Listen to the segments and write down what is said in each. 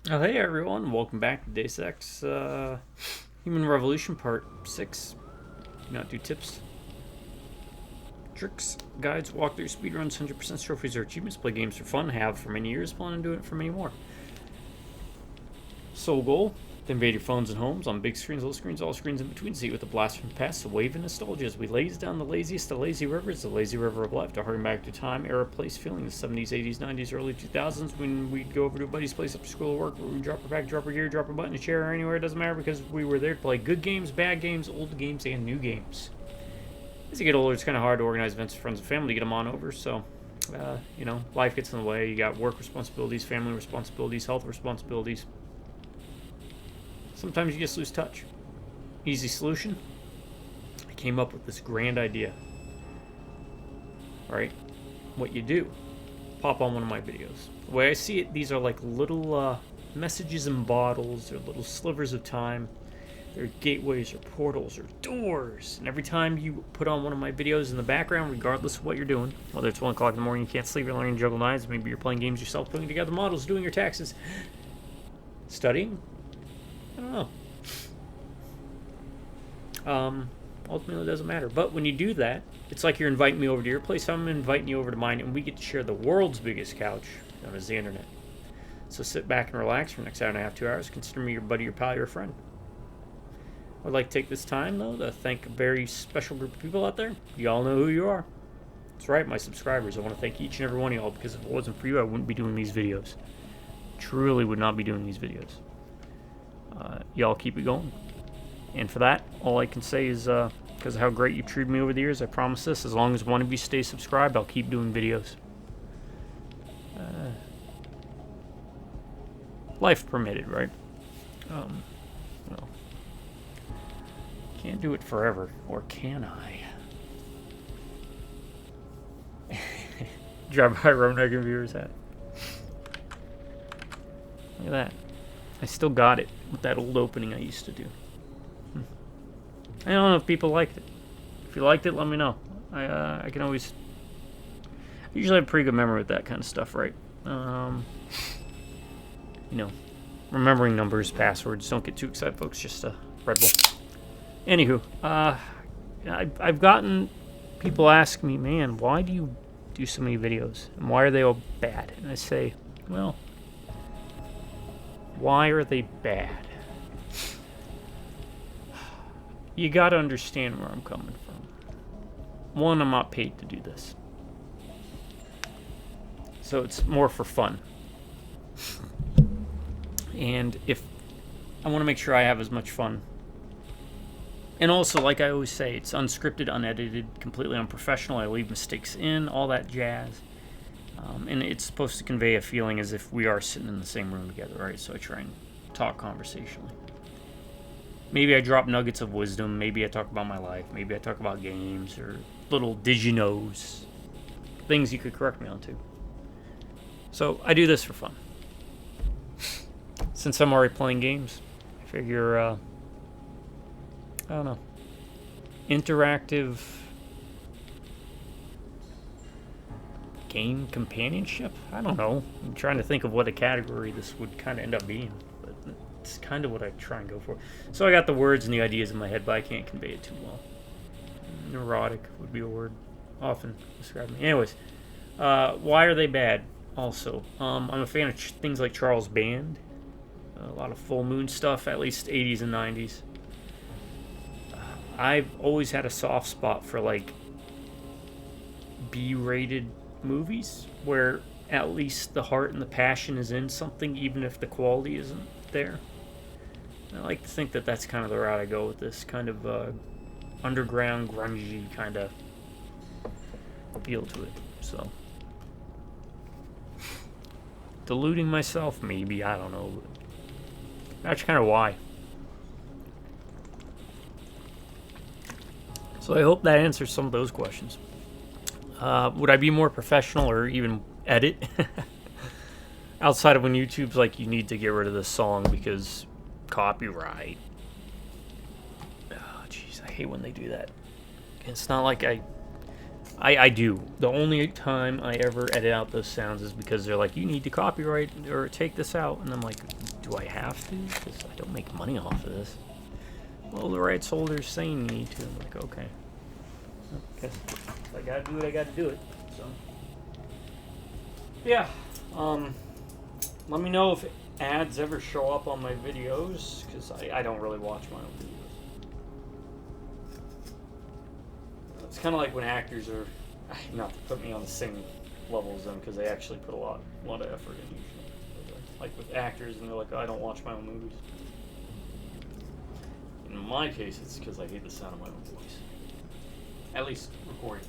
Oh, hey everyone, welcome back to Deus Ex Human Revolution Part 6. Do not do tips, tricks, guides, walkthroughs, speedruns, 100% trophies, or achievements. Play games for fun, have for many years, plan on doing it for many more. Sole goal: to invade your phones and homes on big screens, little screens, all screens in between. See with the blast from the past, a wave of nostalgia as we laze down the laziest of lazy rivers, the lazy river of life, to harken back to time, era, place, feeling the 70s, 80s, 90s, early 2000s when we'd go over to a buddy's place after school or work, where we'd drop our pack, drop our gear, drop a button, a chair, or anywhere, it doesn't matter, because we were there to play good games, bad games, old games, and new games. As you get older, it's kind of hard to organize events with friends and family to get them on over, so life gets in the way. You got work responsibilities, family responsibilities, health responsibilities. Sometimes you just lose touch. Easy solution: I came up with this grand idea. Alright, what you do, pop on one of my videos. The way I see it, these are like little messages in bottles, or little slivers of time. They're gateways or portals or doors. And every time you put on one of my videos in the background, regardless of what you're doing, whether it's 1 o'clock in the morning, you can't sleep, you're learning to juggle knives, maybe you're playing games yourself, putting together models, doing your taxes, studying, I don't know. Ultimately, it doesn't matter. But when you do that, it's like you're inviting me over to your place. I'm inviting you over to mine, and we get to share the world's biggest couch, known as the internet. So sit back and relax for the next hour and a half, 2 hours. Consider me your buddy, your pal, your friend. I'd like to take this time, though, to thank a very special group of people out there. You all know who you are. That's right, my subscribers. I want to thank each and every one of y'all, because if it wasn't for you, I wouldn't be doing these videos. Truly would not be doing these videos. Y'all keep it going. And for that, all I can say is, because of how great you've treated me over the years, I promise this: as long as one of you stays subscribed, I'll keep doing videos. Life permitted, right? Well, can't do it forever, or can I? Drive by Roanoke and Viewers hat. Look at that. I still got it with that old opening I used to do. I don't know if people liked it. If you liked it, let me know. I can always... I usually have a pretty good memory with that kind of stuff, right? Remembering numbers, passwords. Don't get too excited, folks. Just a Red Bull. Anywho, I've gotten people ask me, man, why do you do so many videos? And why are they all bad? And I say, well, why are they bad? You gotta understand where I'm coming from. One, I'm not paid to do this, so it's more for fun. And if I want to make sure I have as much fun, and also, like I always say, it's unscripted, unedited, completely unprofessional. I leave mistakes in, all that jazz. And it's supposed to convey a feeling as if we are sitting in the same room together, right? So I try and talk conversationally. Maybe I drop nuggets of wisdom. Maybe I talk about my life. Maybe I talk about games or little did you knows. Things you could correct me on too. So I do this for fun. Since I'm already playing games, I figure, I don't know, interactive game companionship? I don't know. I'm trying to think of what a category this would kind of end up being, but it's kind of what I try and go for. So I got the words and the ideas in my head, but I can't convey it too well. Neurotic would be a word often described me. Anyways, why are they bad? Also, I'm a fan of things like Charles Band, a lot of Full Moon stuff, at least 80s and 90s. I've always had a soft spot for like B-rated movies where at least the heart and the passion is in something, even if the quality isn't there. I like to think that that's kind of the route I go with this kind of underground, grungy kind of feel to it. So, deluding myself, maybe, I don't know. That's kind of why. So I hope that answers some of those questions. Would I be more professional or even edit? Outside of when YouTube's like, you need to get rid of this song because copyright. Oh, jeez, I hate when they do that. It's not like I do. The only time I ever edit out those sounds is because they're like, you need to copyright or take this out. And I'm like, Do I have to? Because I don't make money off of this. Well, the rights holder's saying you need to. I'm like, okay. Okay. If I gotta do it, I gotta do it. So, yeah. Let me know if ads ever show up on my videos, because I don't really watch my own videos. It's kind of like when actors are, not to put me on the same level as them, because they actually put a lot of effort in usually. Like with actors, and they're like, oh, I don't watch my own movies. In my case, it's because I hate the sound of my own voice. At least recording.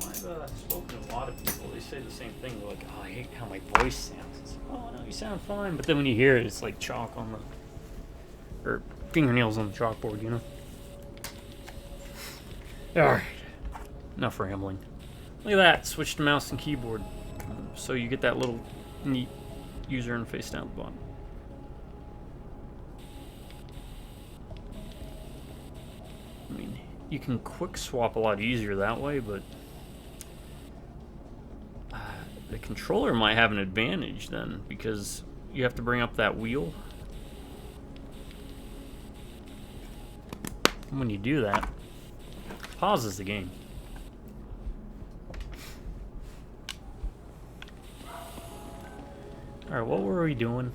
I've spoken to a lot of people. They say the same thing. They're like, oh, I hate how my voice sounds. It's like, oh, no, you sound fine. But then when you hear it, it's like chalk on the, or fingernails on the chalkboard, you know? Alright. Enough rambling. Look at that. Switch to mouse and keyboard. So you get that little neat user interface down the bottom. I mean, you can quick swap a lot easier that way, but the controller might have an advantage then, because you have to bring up that wheel. And when you do that, it pauses the game. Alright, what were we doing?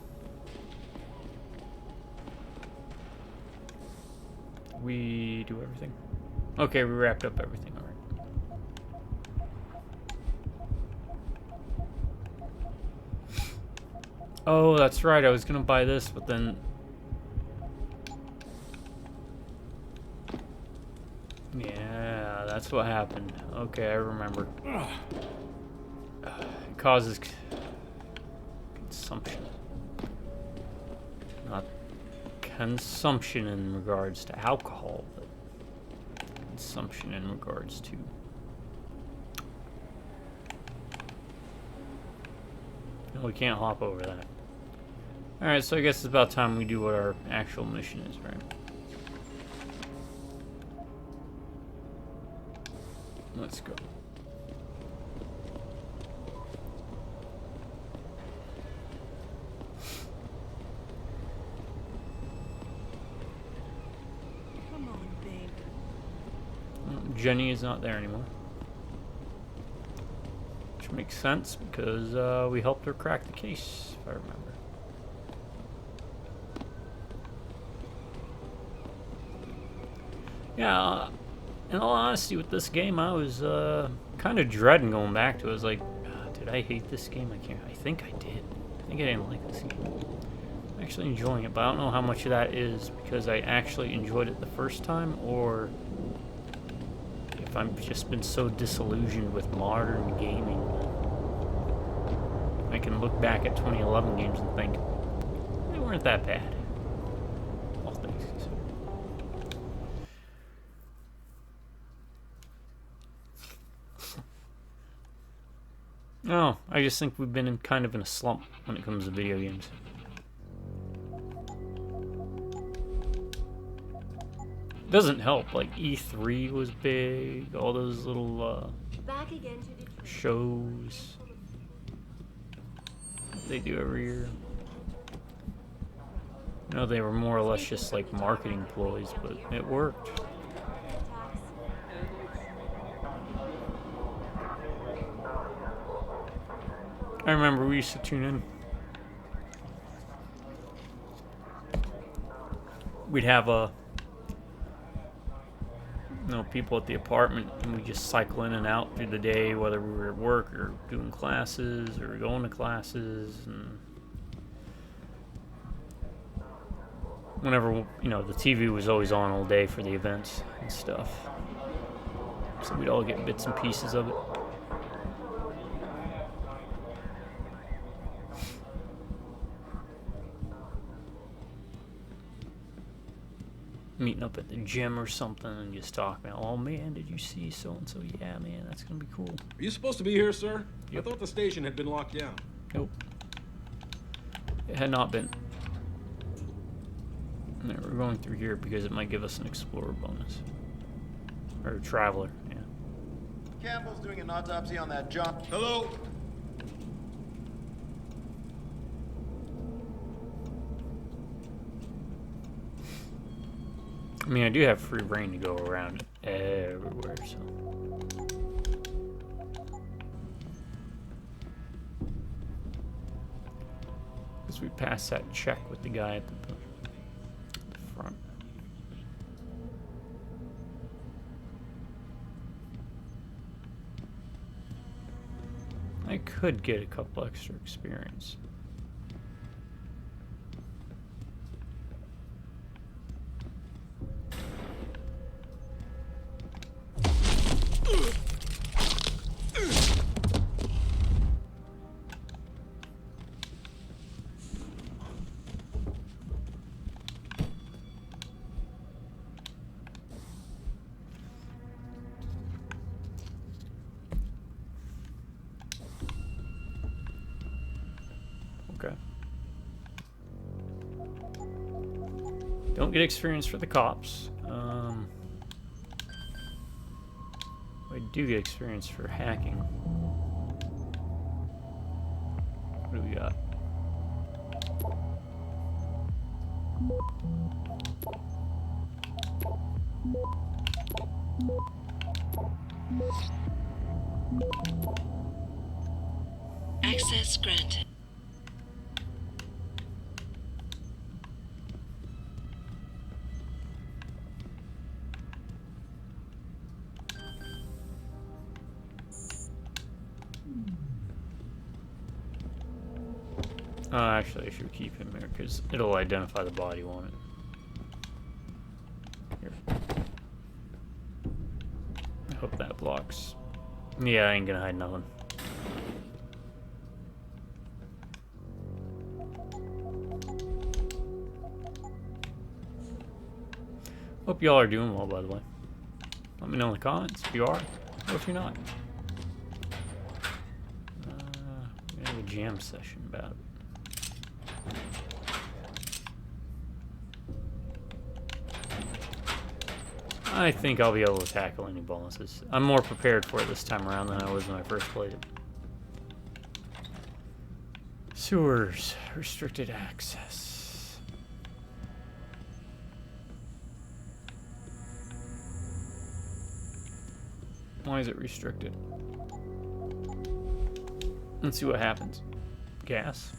We do everything? Okay, we wrapped up everything, alright. Oh, that's right, I was gonna buy this, but then... Yeah, that's what happened. Okay, I remember. It causes consumption. Not consumption in regards to alcohol, but consumption in regards to... No, we can't hop over that. Alright, so I guess it's about time we do what our actual mission is, right? Let's go. Come on, babe. Jenny is not there anymore. Which makes sense because we helped her crack the case, if I remember. Yeah, in all honesty, with this game, I was kind of dreading going back to it. I was like, did I hate this game? I think I did. I think I didn't like this game. I'm actually enjoying it, but I don't know how much of that is because I actually enjoyed it the first time, or if I've just been so disillusioned with modern gaming. I can look back at 2011 games and think, they weren't that bad. All things considered. No, I just think we've been in kind of in a slump when it comes to video games. Doesn't help, like E3 was big, all those little Back again to Detroit. shows they do every year. You know, they were more or less just like marketing ploys, but it worked. I remember we used to tune in. We'd have people at the apartment, and we just cycle in and out through the day, whether we were at work or doing classes or going to classes, and whenever, the TV was always on all day for the events and stuff. So we'd all get bits and pieces of it. Meeting up at the gym or something and just talking about, oh man, did you see so and so? Yeah, man, that's gonna be cool. Are you supposed to be here, sir? Yep. I thought the station had been locked down. Nope. It had not been. No, we're going through here because it might give us an explorer bonus. Or a traveler, yeah. Campbell's doing an autopsy on that John. Hello? I mean, I do have free reign to go around everywhere, so. Because we passed that check with the guy at the front. I could get a couple extra experience. Okay. Don't get experience for the cops. I do get experience for hacking. What do we got? Access granted. Actually, I should keep him here because it'll identify the body, won't it? Here. I hope that blocks. Yeah, I ain't gonna hide nothing. Hope y'all are doing well, by the way. Let me know in the comments if you are, or if you're not. We're gonna have a jam session about it. I think I'll be able to tackle any bosses. I'm more prepared for it this time around than I was when I first played it. Sewers. Restricted access. Why is it restricted? Let's see what happens. Gas.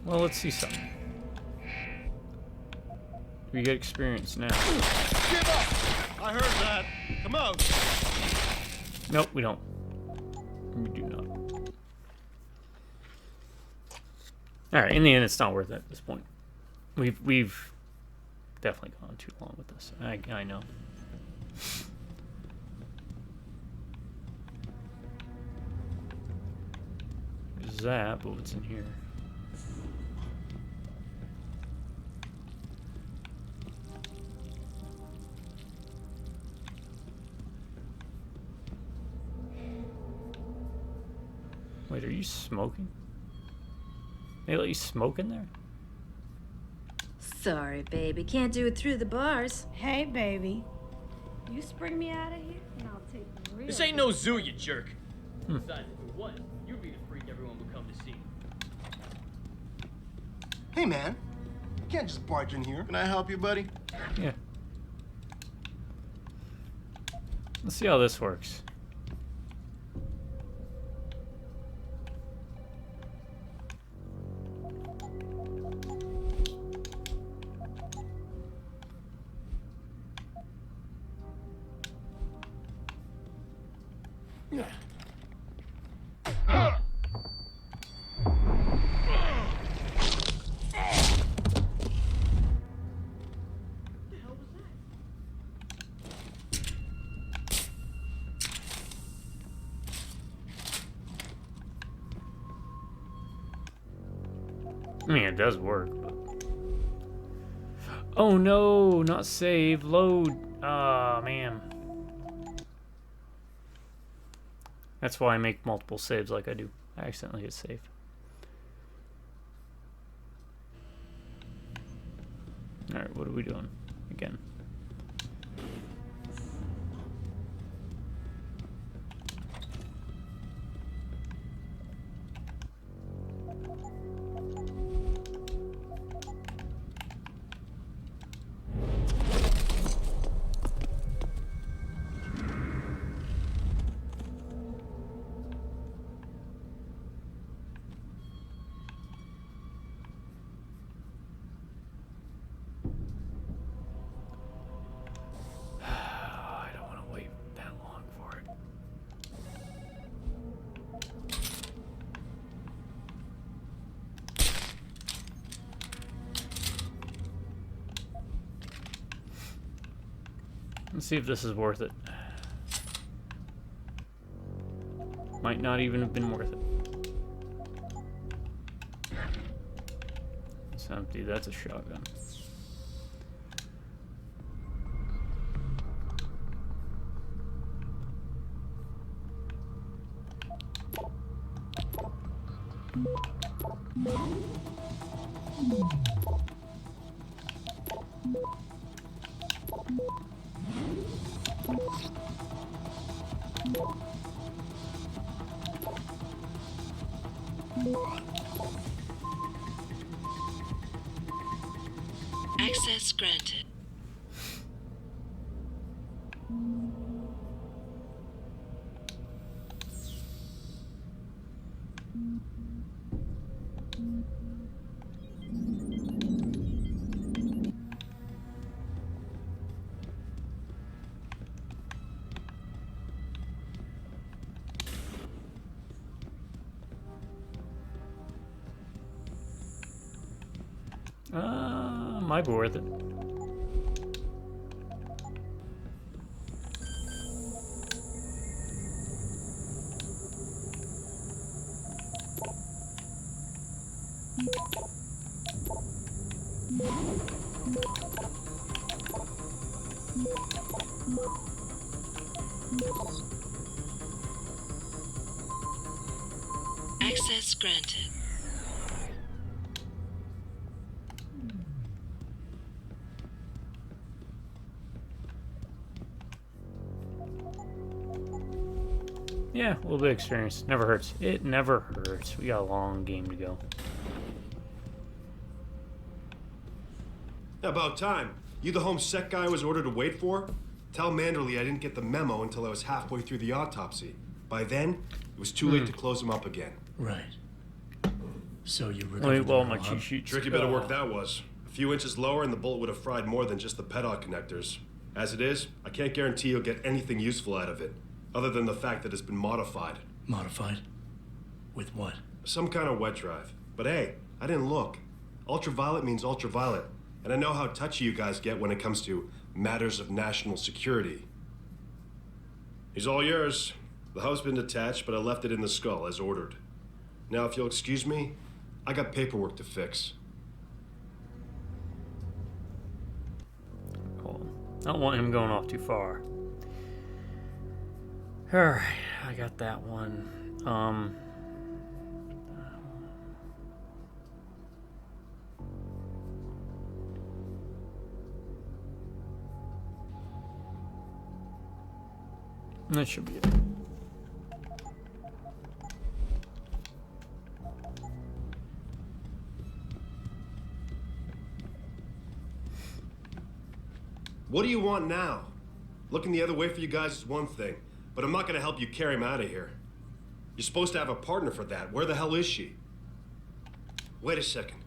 Well, let's see something. We get experience now. Give up! I heard that. Come out. Nope, we don't. We do not. Alright, in the end, it's not worth it at this point. We've definitely gone too long with this. I know. There's that, but what's in here? Wait, are you smoking? They let you smoke in there? Sorry, baby. Can't do it through the bars. Hey, baby. You spring me out of here, and I'll take the real. This ain't no zoo, you jerk. Besides, if it was, you'd be the freak everyone would come to see. Hey, man. You can't just barge in here. Can I help you, buddy? Yeah. Let's see how this works. I mean, it does work, but... Oh no, not save, load. Ah, man. That's why I make multiple saves like I do. I accidentally hit save. Alright, what are we doing? again. I don't want to wait that long for it. Let's see if this is worth it. Might not even have been worth it. It's empty. That's a shotgun. Access granted. Might be worth it. Access granted. Yeah, a little bit of experience. Never hurts. It never hurts. We got a long game to go. About time. You the home sec guy I was ordered to wait for? Tell Manderley I didn't get the memo until I was halfway through the autopsy. By then, it was too late to close him up again. Right. So you Wait, recovered well, the my neural cheat hub? sheets. Tricky bit of work that was. A few inches lower and the bullet would have fried more than just the pedal connectors. As it is, I can't guarantee you'll get anything useful out of it, other than the fact that it's been modified. Modified? With what? Some kind of wet drive. But hey, I didn't look. Ultraviolet means ultraviolet, and I know how touchy you guys get when it comes to matters of national security. He's all yours. The hub's been detached, but I left it in the skull as ordered. Now, if you'll excuse me, I got paperwork to fix. Cool. I don't want him going off too far. Alright, I got that one. That should be it. What do you want now? Looking the other way for you guys is one thing, but I'm not gonna help you carry him out of here. You're supposed to have a partner for that. Where the hell is she? Wait a second.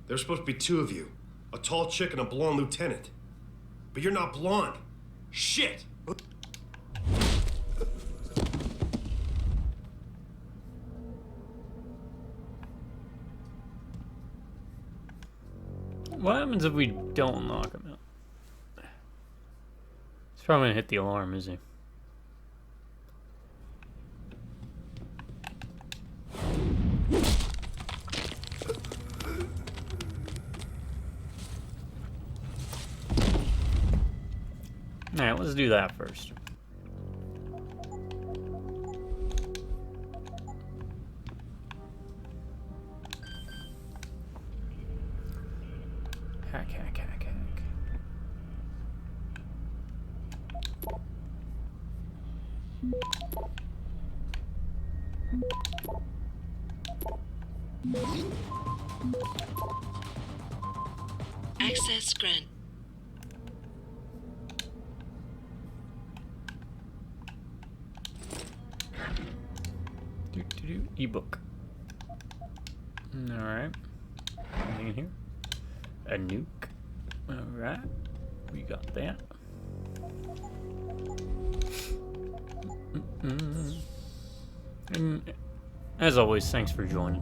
There's supposed to be two of you. A tall chick and a blonde lieutenant. But you're not blonde. Shit! What happens if we don't knock him out? He's probably gonna hit the alarm, is he? Alright, let's do that first. Hack, hack, hack, hack. Access grant. Ebook. Alright. Anything in here? A nuke. Alright. We got that. And as always, thanks for joining.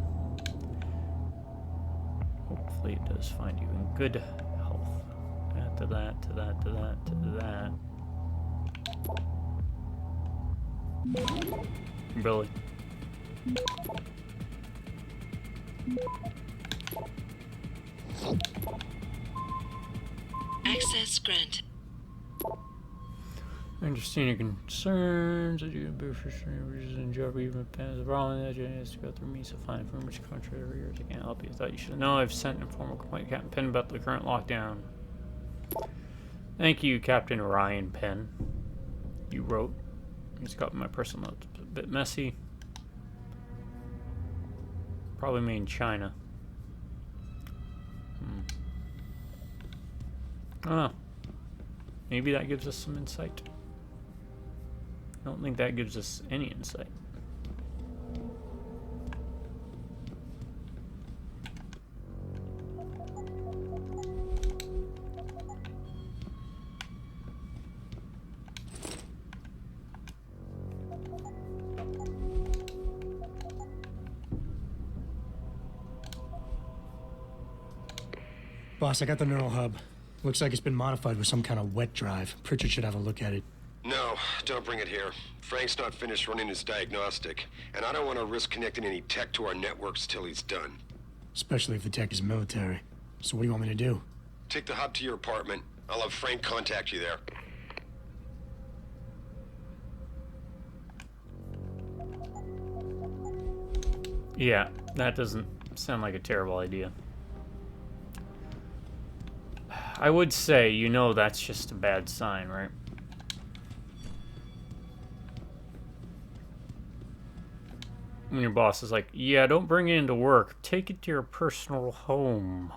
Hopefully it does find you in good health. That to that, to that, to that, to that. Really? Access granted. I understand your concerns. I do have better for in jeopardy even if the problem that you has to go through me, so fine for much contrary every year. I can't help you. I thought you should know. I've sent an informal complaint to Captain Penn about the current lockdown. Thank you, Captain Ryan Penn. You wrote. He's got my personal notes. A bit messy. Probably made in China. I don't know. Maybe that gives us some insight. I don't think that gives us any insight. Boss, I got the neural hub. Looks like it's been modified with some kind of wet drive. Pritchard should have a look at it. No, don't bring it here. Frank's not finished running his diagnostic, and I don't want to risk connecting any tech to our networks till he's done. Especially if the tech is military. So what do you want me to do? Take the hub to your apartment. I'll have Frank contact you there. Yeah, that doesn't sound like a terrible idea. I would say, you know, that's just a bad sign, right? When your boss is like, yeah, don't bring it into work. Take it to your personal home.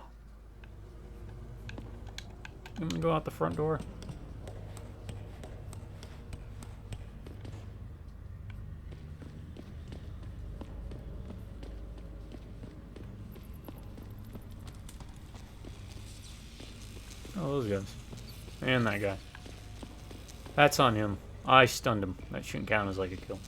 You want to go out the front door? Oh, those guys. And that guy. That's on him. I stunned him. That shouldn't count as like a kill.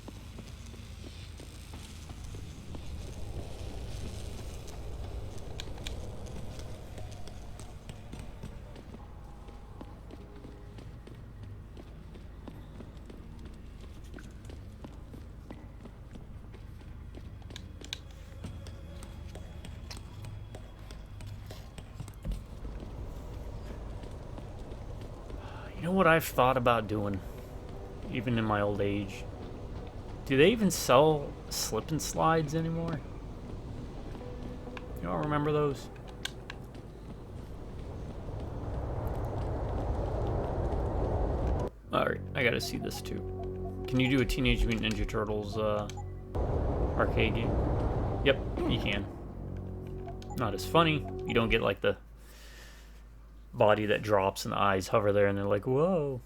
You know what I've thought about doing, even in my old age? Do they even sell slip and slides anymore? You all remember those? Alright, I gotta see this too. Can you do a Teenage Mutant Ninja Turtles arcade game? Yep, you can. Not as funny. You don't get like the body that drops and the eyes hover there and they're like, whoa.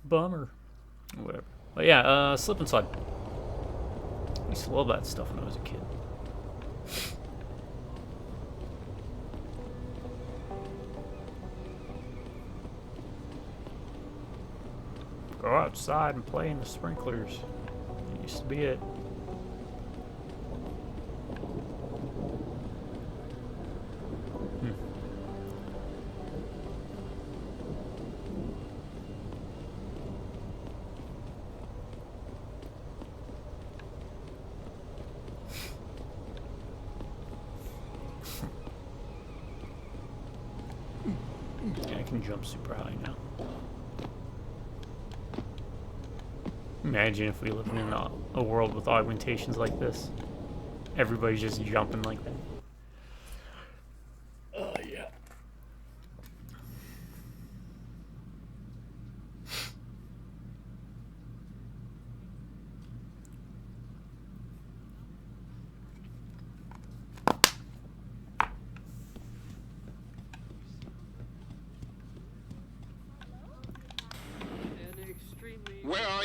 Bummer. Whatever. But yeah, slip and slide. I used to love that stuff when I was a kid. Go outside and play in the sprinklers. It used to be it. I can jump super high now. Imagine if we lived in a world with augmentations like this. Everybody's just jumping like that. Yeah.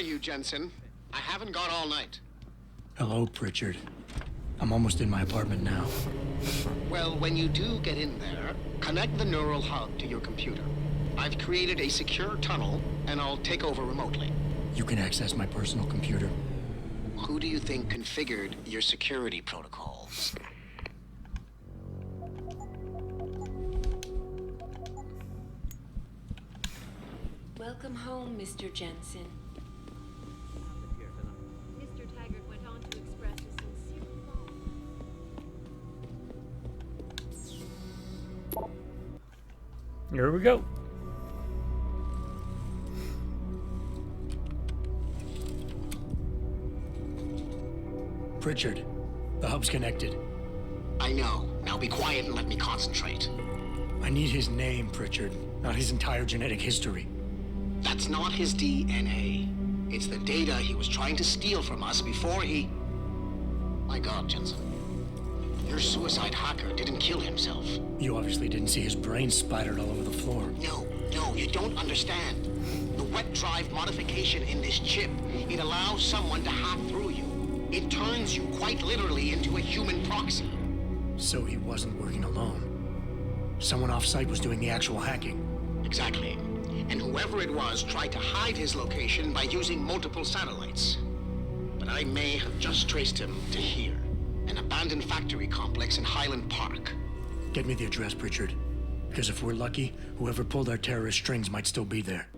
you, Jensen? I haven't got all night. Hello, Pritchard. I'm almost in my apartment now. Well, when you do get in there, connect the neural hub to your computer. I've created a secure tunnel, and I'll take over remotely. You can access my personal computer. Who do you think configured your security protocols? Welcome home, Mr. Jensen. Mr. Taggart went on to express his sincere thoughts. Here we go. Pritchard, the hub's connected. I know. Now be quiet and let me concentrate. I need his name, Pritchard, not his entire genetic history. That's not his DNA. It's the data he was trying to steal from us before he... My God, Jensen. Your suicide hacker didn't kill himself. You obviously didn't see his brain splattered all over the floor. No, you don't understand. The wet drive modification in this chip, it allows someone to hack through you. It turns you quite literally into a human proxy. So he wasn't working alone. Someone off-site was doing the actual hacking. Exactly. And whoever it was tried to hide his location by using multiple satellites. But I may have just traced him to here, an abandoned factory complex in Highland Park. Get me the address, Pritchard. Because if we're lucky, whoever pulled our terrorist strings might still be there.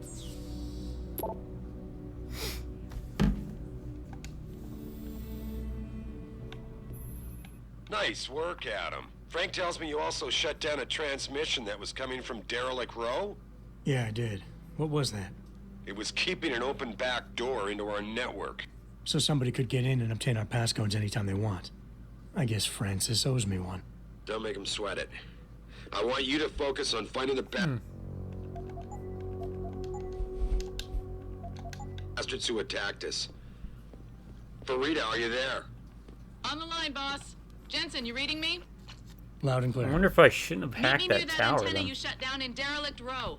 Nice work, Adam. Frank tells me you also shut down a transmission that was coming from Derelict Row? Yeah, I did. What was that? It was keeping an open back door into our network. So somebody could get in and obtain our passcodes anytime they want. I guess Francis owes me one. Don't make him sweat it. I want you to focus on finding the bastards who attacked us. Farida, are you there? On the line, boss. Jensen, you reading me? Loud and I clear. wonder if I shouldn't have Meet hacked me near that that tower antenna then. you shut down in Derelict Row.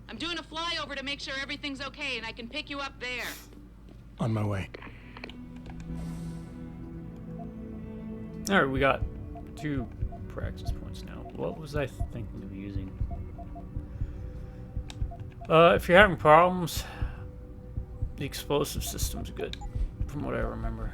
I'm doing a flyover to make sure everything's okay, and I can pick you up there. On my way. Alright, we got 2 practice points now. What was I thinking of using? If you're having problems, the explosive system's good, from what I remember.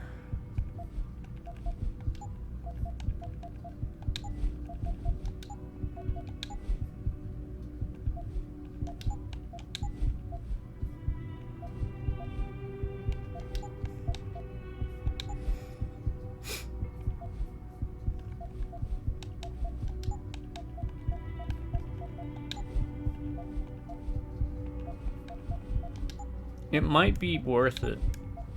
It might be worth it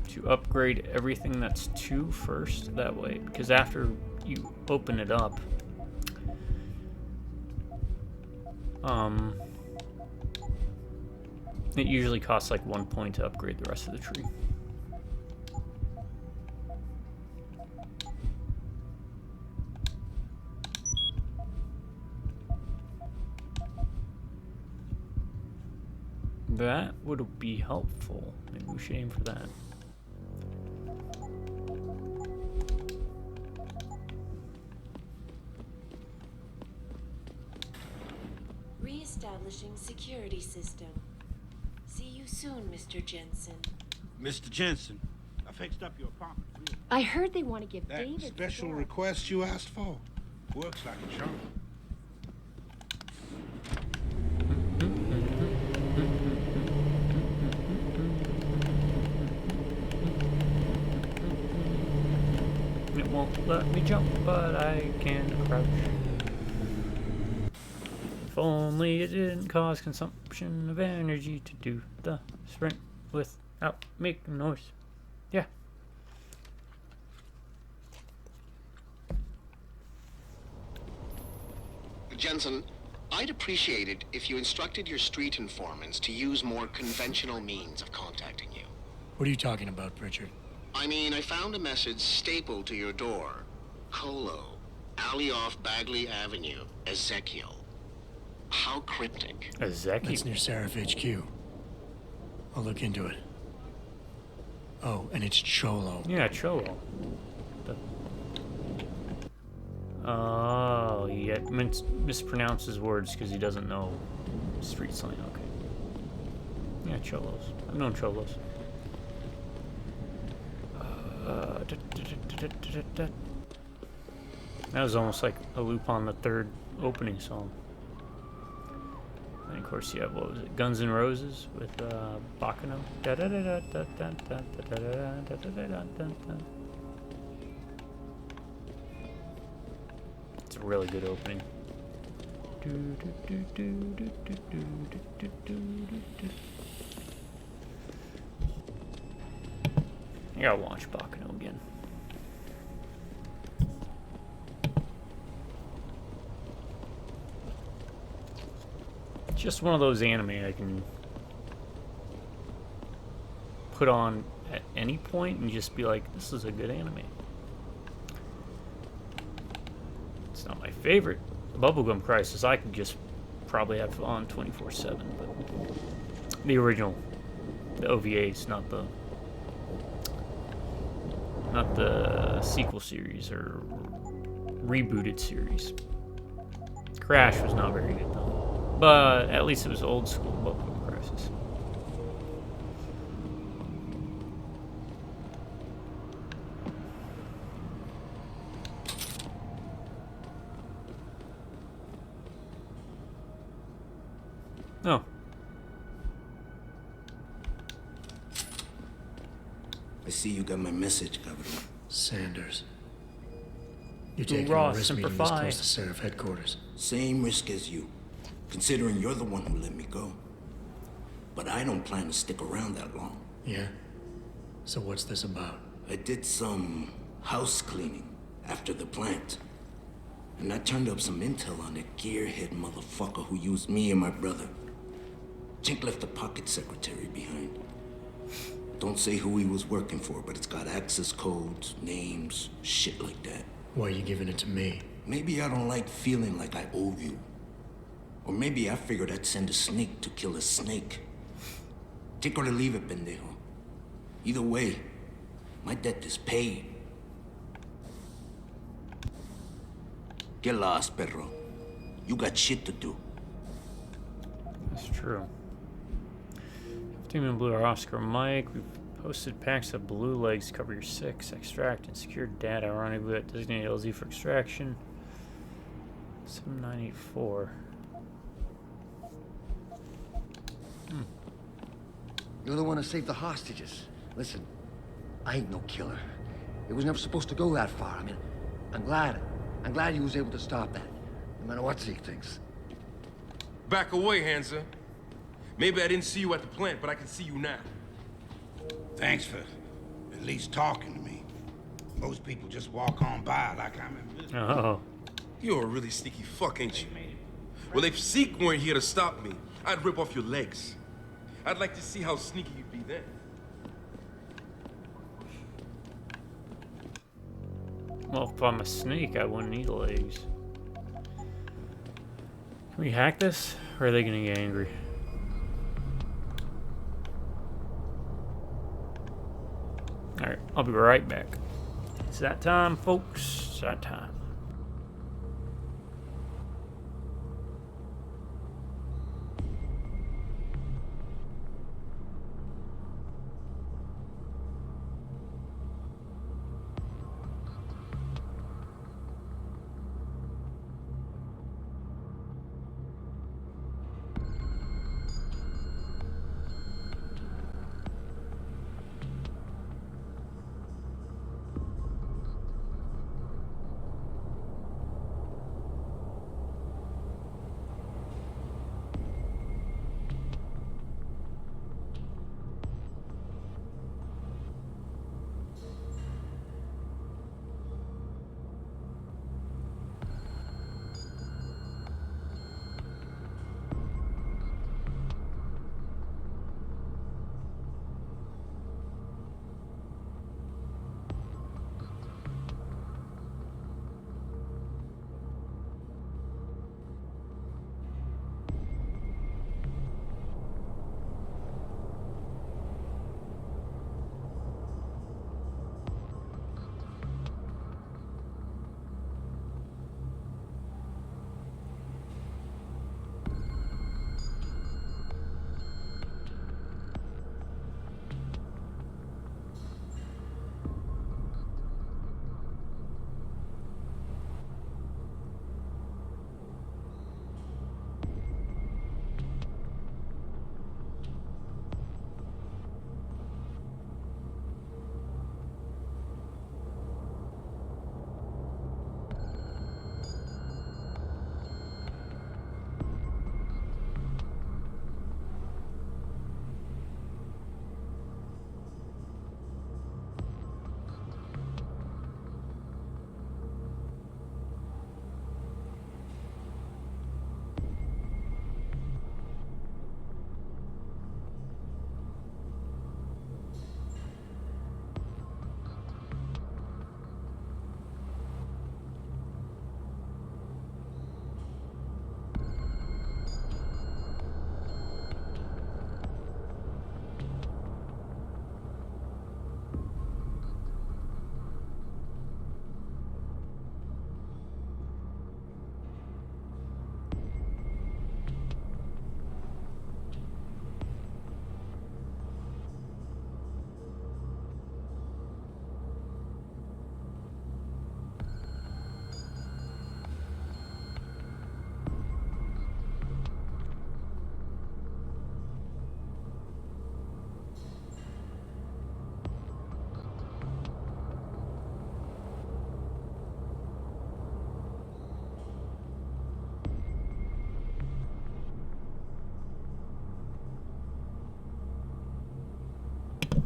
to upgrade everything that's 2 first, that way, because after you open it up, it usually costs like 1 point to upgrade the rest of the tree. That would be helpful. Maybe we should aim for that. Re-establishing security system. See you soon, Mr. Jensen. Mr. Jensen, I fixed up your apartment for you. I heard they want to give That David special the request you asked for works like a charm. It won't let me jump, but I can crouch. If only it didn't cause consumption of energy to do the sprint without making noise. Yeah. Jensen, I'd appreciate it if you instructed your street informants to use more conventional means of contacting you. What are you talking about, Pritchard? I mean, I found a message stapled to your door. Colo, alley off Bagley Avenue, Ezekiel. How cryptic. Ezekiel. That's near Seraph HQ. I'll look into it. Oh, and it's Cholo. Yeah, Cholo. Oh, he mispronounces words because he doesn't know street slang. Okay. Yeah, Cholos. I've known Cholos. That was almost like a loop on the third opening song. And of course, you have, what was it, Guns N' Roses with Bacano. It's a really good opening. I gotta watch Bacano again. It's just one of those anime I can put on at any point and just be like, this is a good anime. It's not my favorite. Bubblegum Crisis I could just probably have on 24/7, but the original, the OVAs, not the sequel series or rebooted series. Crash was not very good though, but at least it was old school Bubblegum Crisis. Oh. I see you got my message, Governor. Sanders. You're taking Raw, a risk Semper meeting this Fi. close to Seraph headquarters. Same risk as you, considering you're the one who let me go. But I don't plan to stick around that long. Yeah? So what's this about? I did some house cleaning after the plant. And I turned up some intel on that gearhead motherfucker who used me and my brother. Chink left a pocket secretary behind. Don't say who he was working for, but it's got access codes, names, shit like that. Why are you giving it to me? Maybe I don't like feeling like I owe you. Or maybe I figured I'd send a snake to kill a snake. Take or leave it, pendejo. Either way, my debt is paid. Get lost, perro. You got shit to do. That's true. 15 in blue are Oscar Mike. We've posted packs of blue legs. Cover your 6. Extract and secure data. Rendezvous at designated LZ for extraction. 7984. You're the one who saved the hostages. Listen, I ain't no killer. It was never supposed to go that far. I mean, I'm glad you was able to stop that. No matter what Zeke thinks. Back away, Hansa. Maybe I didn't see you at the plant, but I can see you now. Thanks for at least talking to me. Most people just walk on by like I'm invisible. Oh. You're a really sneaky fuck, ain't you? Well, if Zeke weren't here to stop me, I'd rip off your legs. I'd like to see how sneaky you'd be then. Well, if I'm a snake, I wouldn't need legs. Can we hack this? Or are they gonna get angry? Alright, I'll be right back. It's that time, folks. It's that time.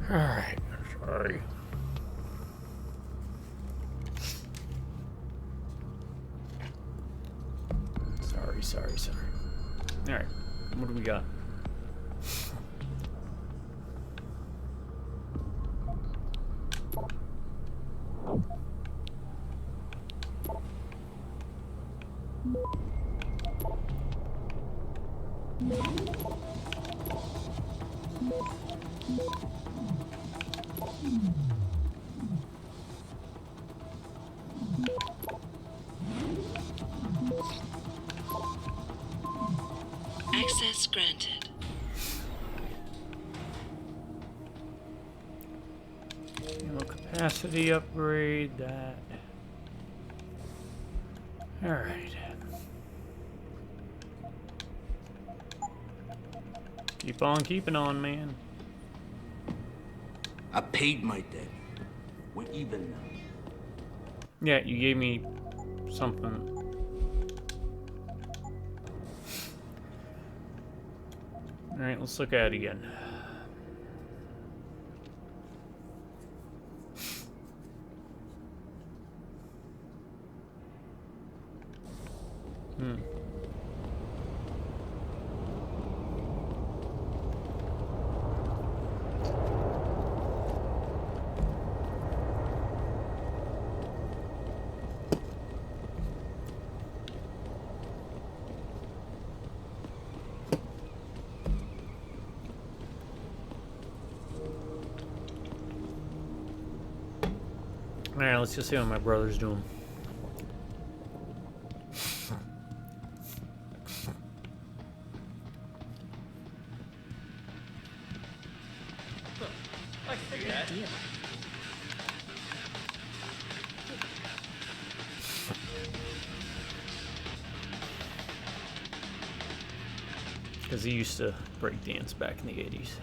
Alright, sorry. Sorry. Alright, what do we got? Access granted. Ammo capacity upgrade, that. Alright. Keep on keeping on, man. I paid my debt. We're even now. Yeah, you gave me something. Alright, let's look at it again. Alright, let's just see what my brother's doing. I figured that. Because he used to break dance back in the 80s.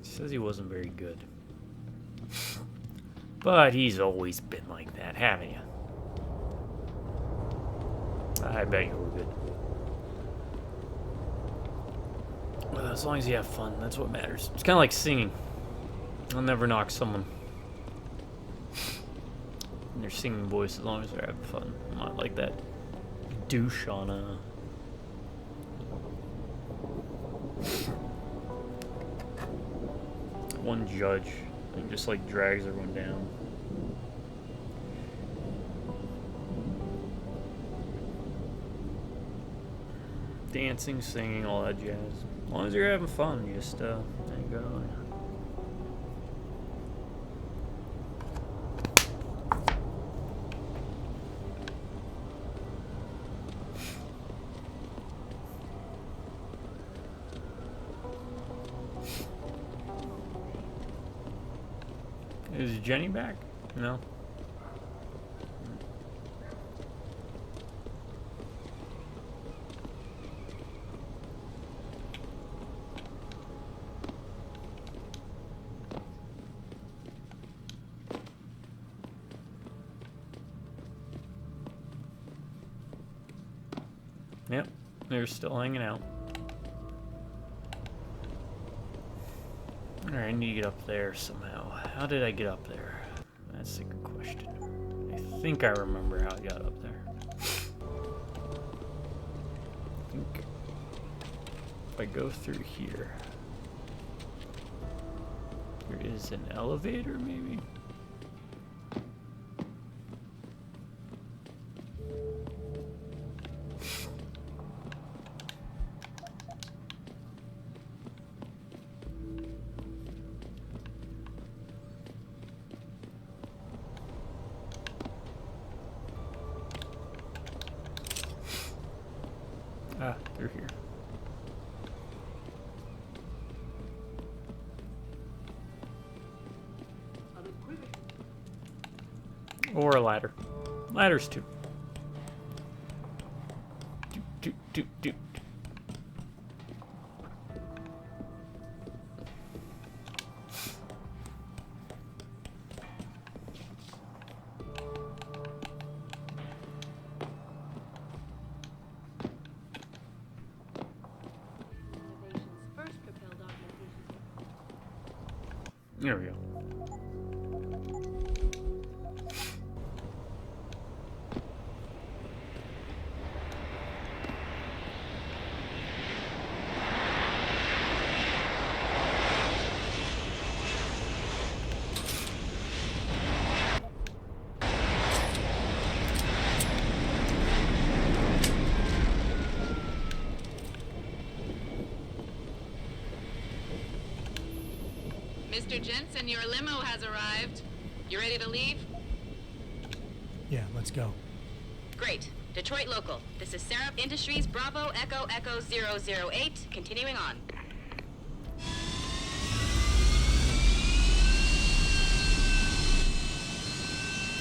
He says he wasn't very good. But he's always been like that, haven't you? I bet you were good. Well, as long as you have fun, that's what matters. It's kind of like singing. I'll never knock someone in their singing voice as long as they're having fun. I'm not like that douche on a... one judge and just like drags everyone down. Dancing, singing, all that jazz. As long as you're having fun, you just there you go. Is Jenny back? No. Yep, they're still hanging out. Alright, I need to get up there somehow. How did I get up there? That's a good question. I think I remember how I got up there. I think if I go through here, there is an elevator, maybe? Ah, they're here. Or a ladder. Ladders too. Do. There we go. Mr. Jensen, your limo has arrived. You ready to leave? Yeah, let's go. Great. Detroit local. This is Syrup Industries Bravo Echo Echo 008. Continuing on.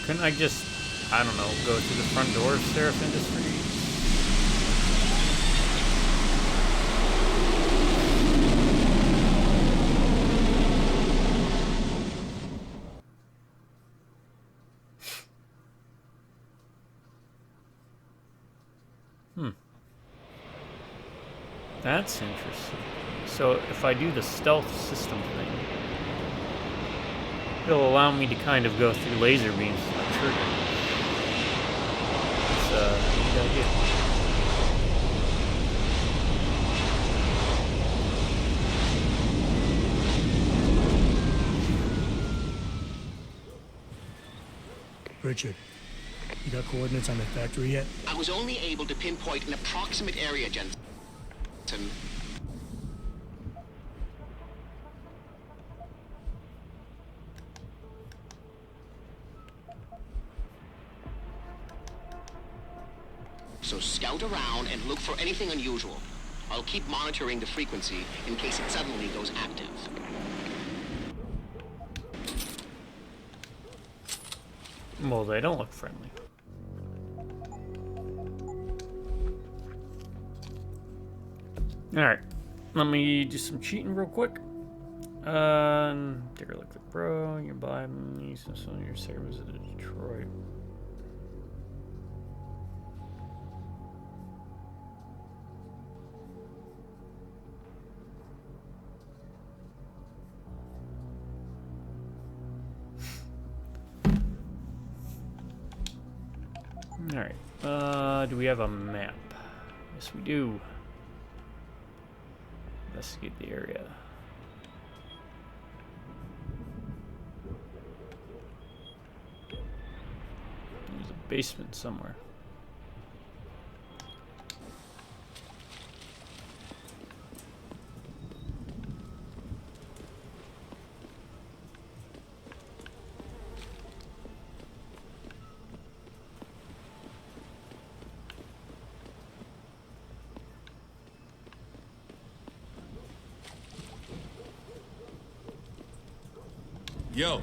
Couldn't I just, I don't know, go through the front door of Syrup Industries? That's interesting. So if I do the stealth system thing, it'll allow me to kind of go through laser beams with my trigger. It's a good idea. Richard, you got coordinates on the factory yet? I was only able to pinpoint an approximate area, Jensen. So scout around and look for anything unusual. I'll keep monitoring the frequency in case it suddenly goes active. Well, they don't look friendly. Alright, let me do some cheating real quick. Take a look at bro, you buy me some of your service at Detroit. Alright, do we have a map? Yes, we do. Investigate the area. There's a basement somewhere. Yo,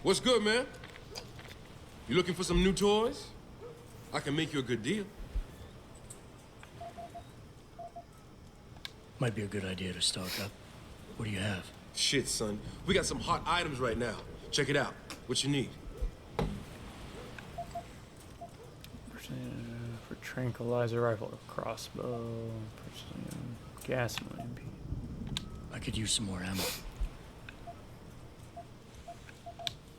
what's good, man? You looking for some new toys? I can make you a good deal. Might be a good idea to stock up. What do you have? Shit, son. We got some hot items right now. Check it out. What you need? For tranquilizer rifle, crossbow, gas mine. I could use some more ammo.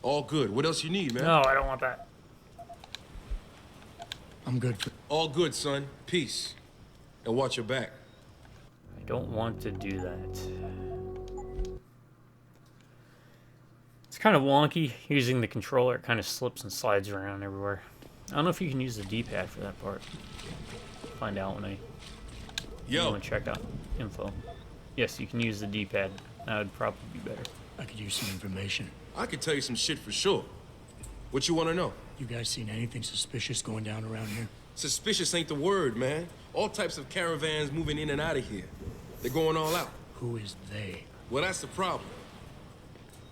All good. What else you need, man? No, I don't want that. I'm good for... All good, son. Peace. And watch your back. I don't want to do that. It's kind of wonky using the controller. It kind of slips and slides around everywhere. I don't know if you can use the D-pad for that part. Find out when I want to check out info. Yes, you can use the D-pad. That would probably be better. I could use some information. I could tell you some shit for sure. What you want to know? You guys seen anything suspicious going down around here? Suspicious ain't the word, man. All types of caravans moving in and out of here. They're going all out. Who is they? Well, that's the problem.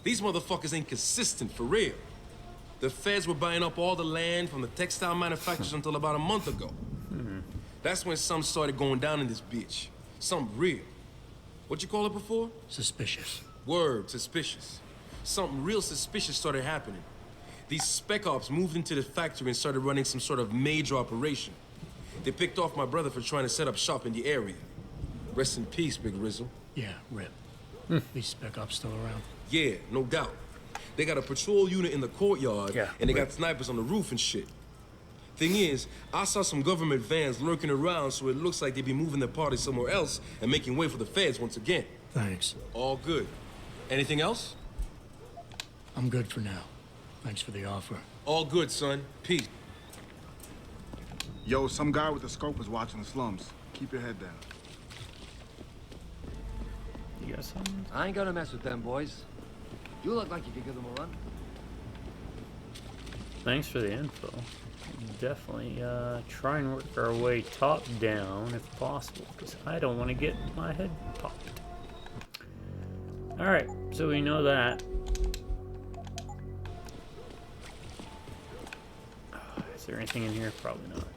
These motherfuckers ain't consistent, for real. The feds were buying up all the land from the textile manufacturers until about a month ago. That's when some started going down in this bitch. Something real. What you call it before? Suspicious. Word, suspicious. Something real suspicious started happening. These spec ops moved into the factory and started running some sort of major operation. They picked off my brother for trying to set up shop in the area. Rest in peace, Big Rizzle. Yeah, rip. These spec ops still around? Yeah, no doubt. They got a patrol unit in the courtyard, Yeah, and they got snipers on the roof and shit. Thing is, I saw some government vans lurking around, so it looks like they be moving their party somewhere else and making way for the feds once again. Thanks. All good. Anything else? I'm good for now. Thanks for the offer. All good, son. Peace. Yo, some guy with a scope is watching the slums. Keep your head down. You got something? I ain't gonna mess with them boys. You look like you could give them a run. Thanks for the info. Definitely try and work our way top down if possible, because I don't want to get my head popped. Alright, so we know that. Is there anything in here? Probably not.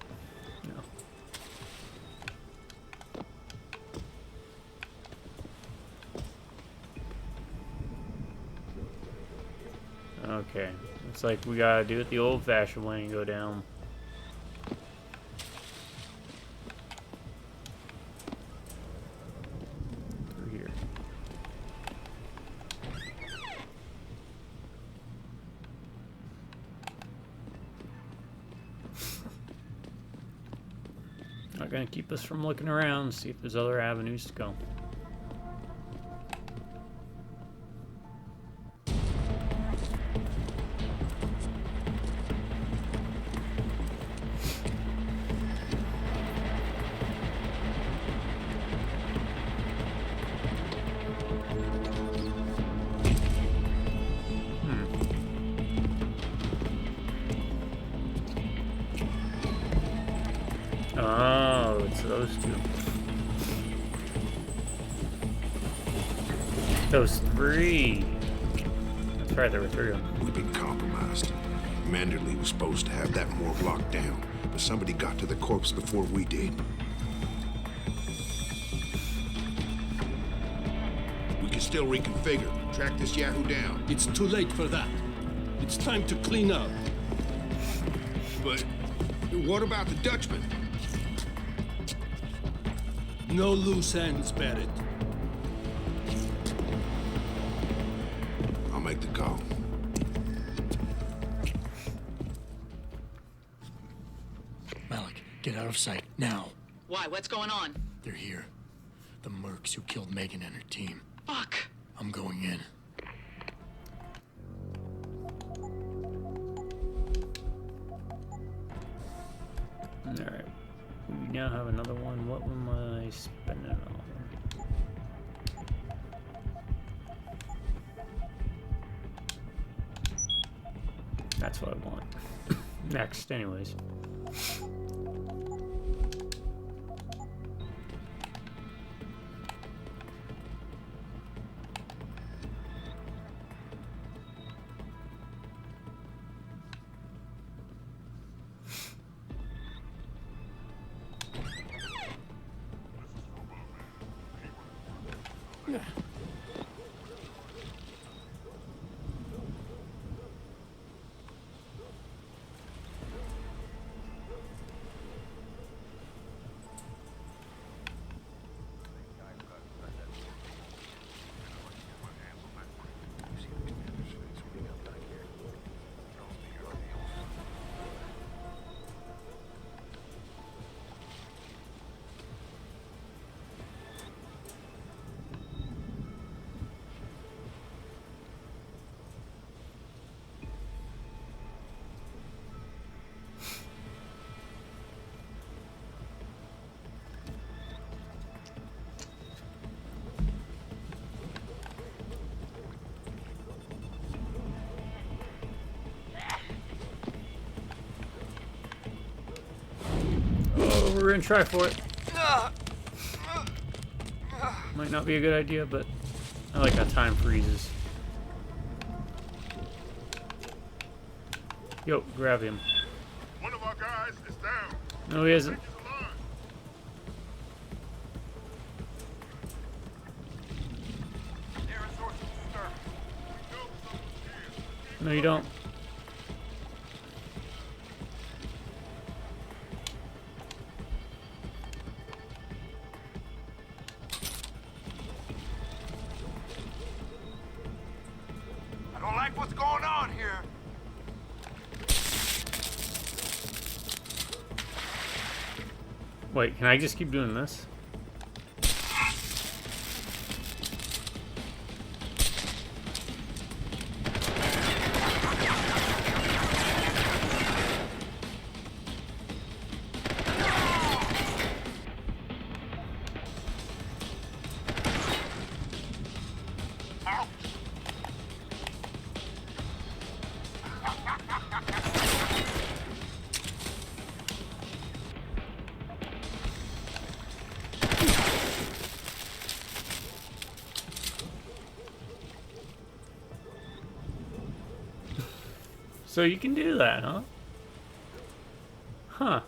No. Okay. Looks like we gotta do it the old-fashioned way and go down. Through here. Not gonna keep us from looking around, see if there's other avenues to go. Oh, it's those two. Those three. That's right, there were three of them. We've been compromised. Manderley was supposed to have that morgue locked down, but somebody got to the corpse before we did. We can still reconfigure. Track this Yahoo down. It's too late for that. It's time to clean up. But what about the Dutchman? No loose ends, Barrett. I'll make the call. Malik, get out of sight, now. Why? What's going on? They're here. The mercs who killed Megan and her team. Fuck. I'm going in. Alright. We now have another one. What am I spending it on? That's what I want. Next, anyways. Oh, we're gonna try for it. Might not be a good idea, but I like how time freezes. Yo, grab him. One of our guys is down. No, he isn't. No, you don't. Wait, can I just keep doing this? So you can do that, huh? Huh.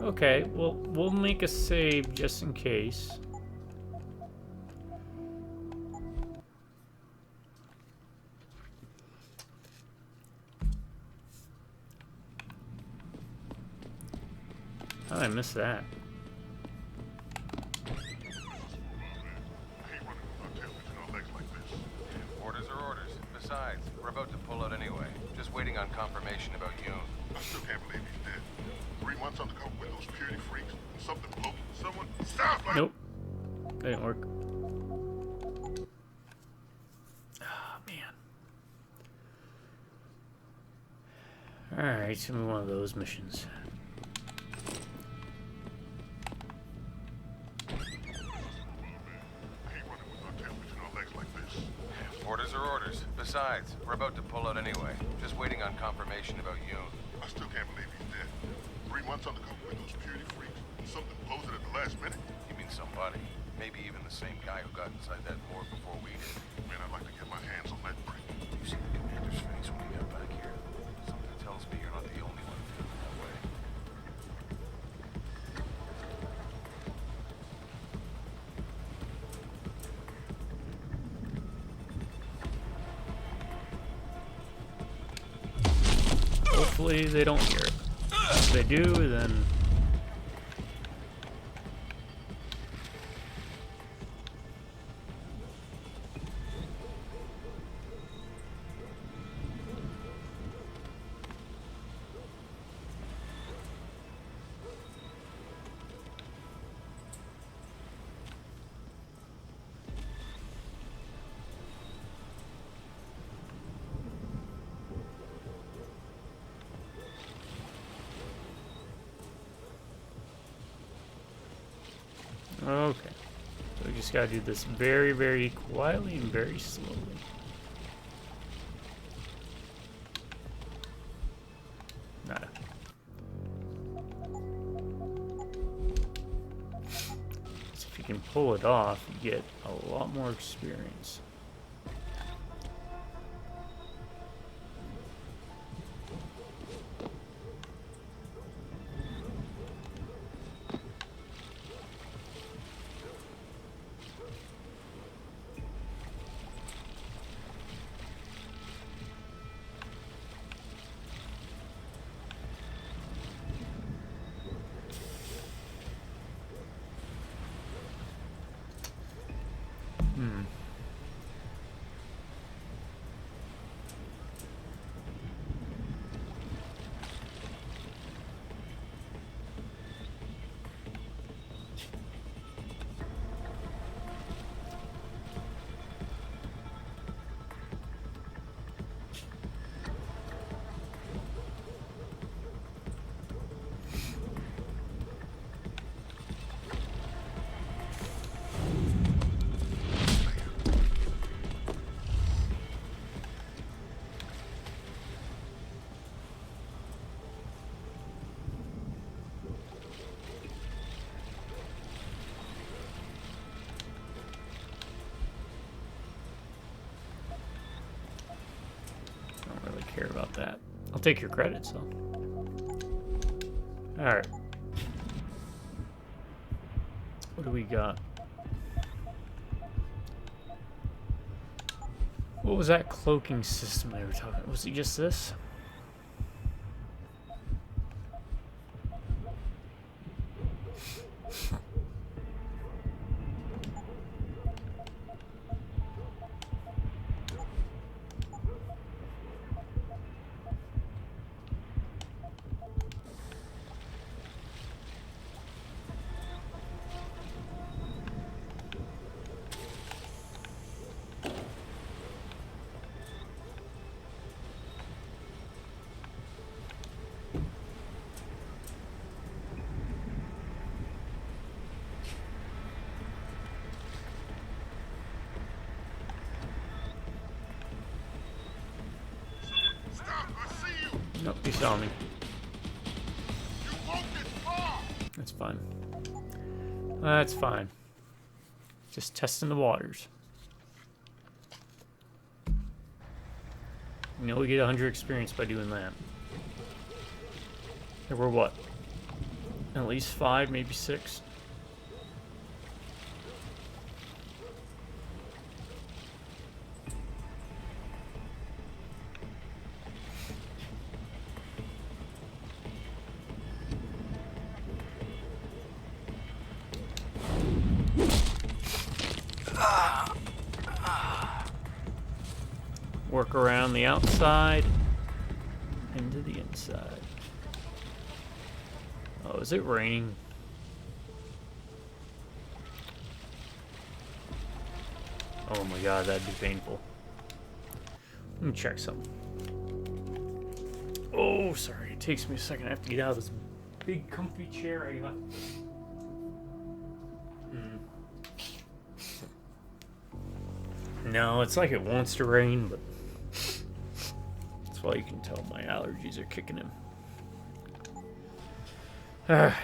Okay, well, we'll make a save just in case. How did I miss that? Orders are orders. Besides, we're about to pull out anyway. Just waiting on confirmation about Yoon. I still can't believe he's dead. 3 months undercover with those purity freaks. Something broke. Someone. Stop! Nope. Didn't work. Oh, man. Alright, so one of those missions. Orders are orders. Besides, we're about to pull out anyway. Just waiting on confirmation about Yoon. I still can't believe he's dead. 3 months undercover with those purity freaks. Something blows it at the last minute. You mean somebody? Maybe even the same guy who got inside that morgue before we did. Man, I'd like to get my hands on that brick. You see the commander's face when we got back here? Something tells me you're not the only one feeling that way. Hopefully they don't hear it. If they do, then... Okay. So we just gotta do this very, very quietly and very slowly. Nada. So if you can pull it off, you get a lot more experience. Care about that. I'll take your credits though. Alright. What do we got? What was that cloaking system they were talking about? Was it just this? Nope, he saw me. That's fine. That's fine. Just testing the waters. You know we get 100 experience by doing that. There were what? At least 5, maybe 6. Work around the outside into the inside. Oh, is it raining? Oh my god, that'd be painful. Let me check something. Oh, sorry, it takes me a second. I have to get out of this big comfy chair I got. No, it's like it wants to rain, but that's why you can tell my allergies are kicking in. Alright.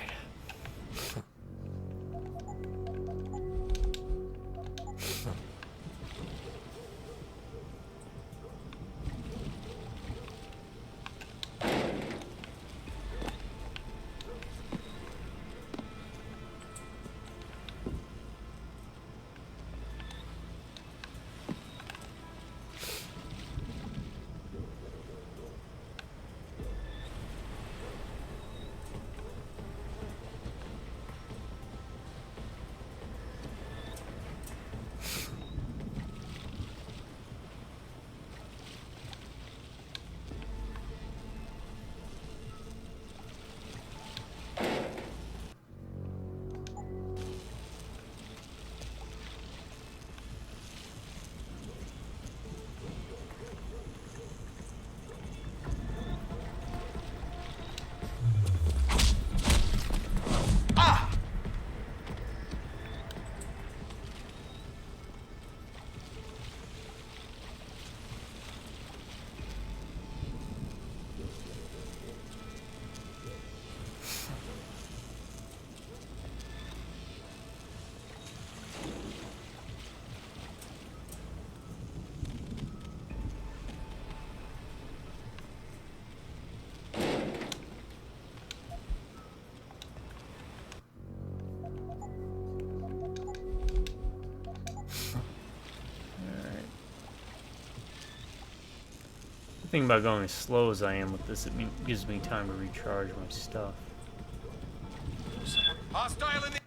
The thing about going as slow as I am with this, it gives me time to recharge my stuff.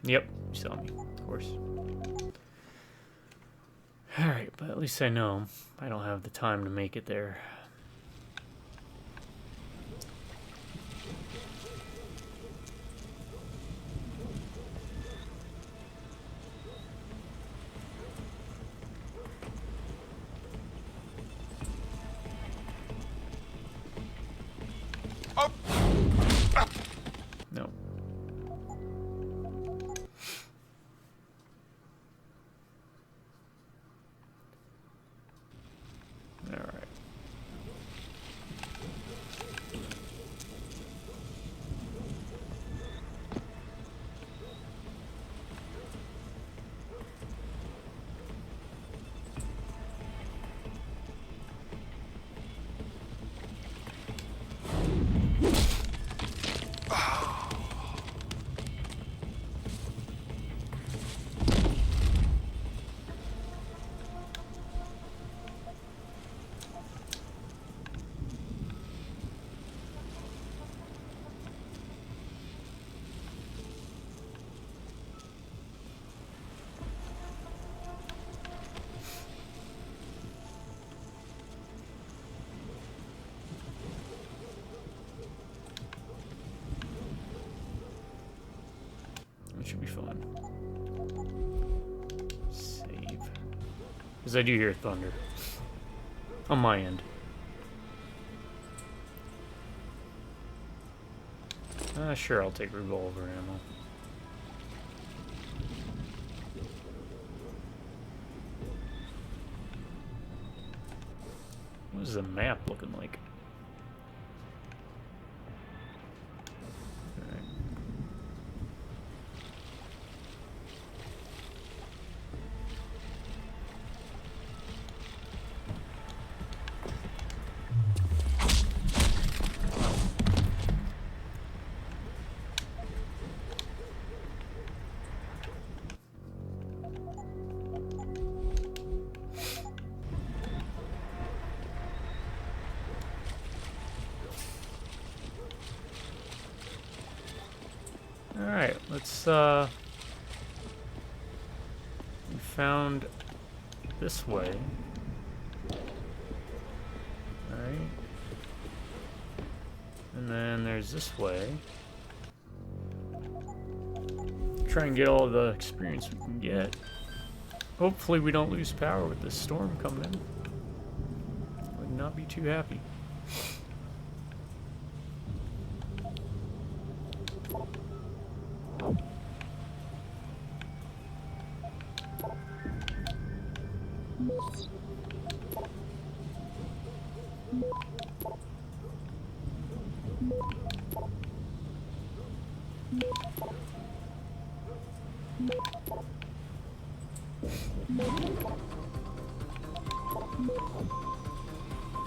Yep, you saw me, of course. Alright, but at least I know I don't have the time to make it there. No. All right. It should be fun. Save. Because I do hear thunder. On my end. Sure, I'll take revolver ammo. What is the map looking like? Alright, let's, we found this way. Alright. And then there's this way. Try and get all the experience we can get. Hopefully we don't lose power with this storm coming in. Would not be too happy.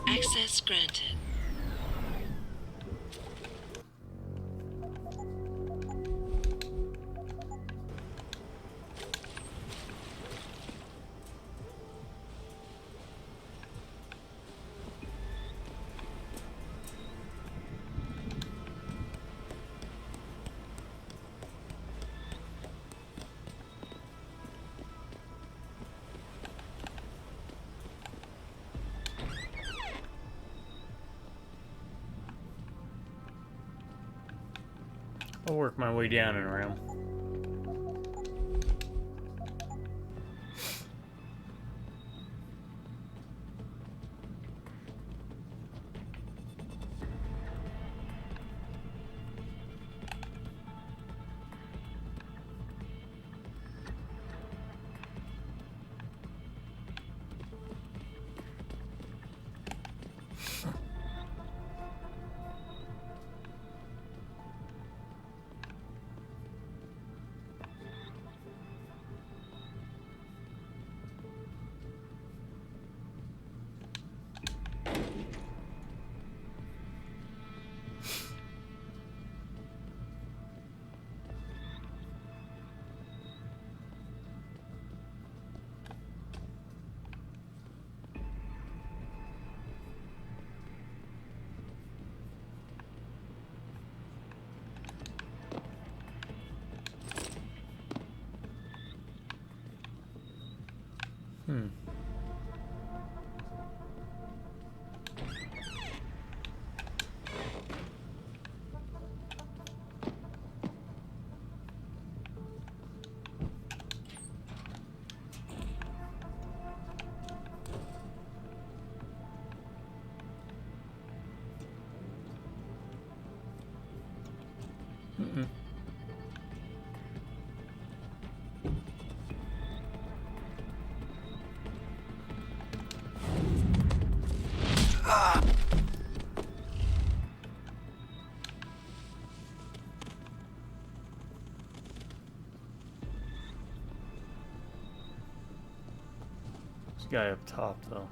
Access granted. I'll work my way down and around. This guy up top, though.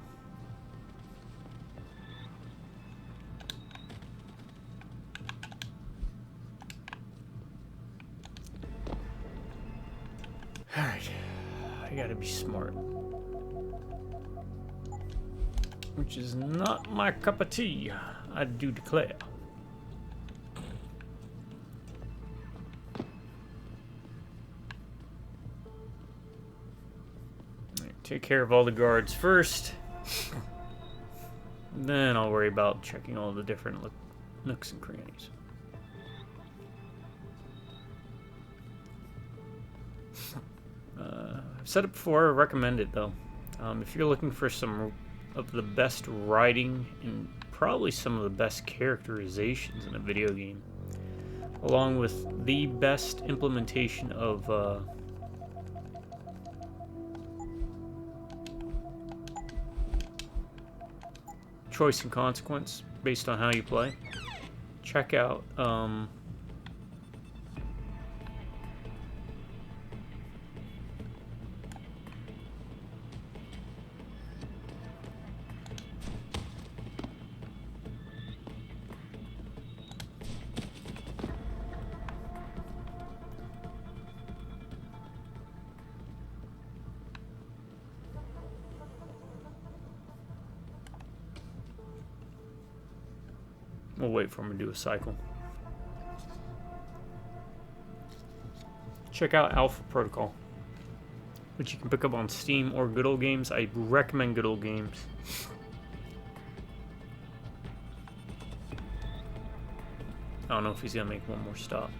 Alright, I gotta be smart. Which is not my cup of tea, I do declare. Take care of all the guards first. Then I'll worry about checking all the different nooks and crannies. I've said it before, I recommend it though. If you're looking for some of the best writing and probably some of the best characterizations in a video game, along with the best implementation of choice and consequence based on how you play, check out we'll wait for him to do a cycle. check out Alpha Protocol, which you can pick up on Steam or Good Old Games. I recommend Good Old Games. I don't know if he's gonna make one more stop.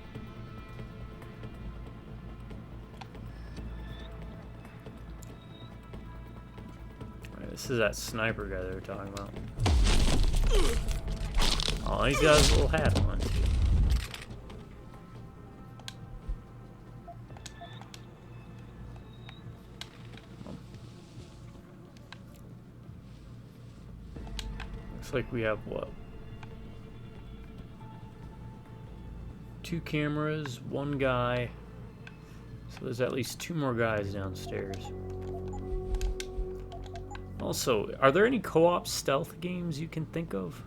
Alright, this is that sniper guy they were talking about. Oh, he's got his little hat on too. Looks like we have what? 2 cameras, 1 guy. So there's at least 2 more guys downstairs. Also, are there any co-op stealth games you can think of?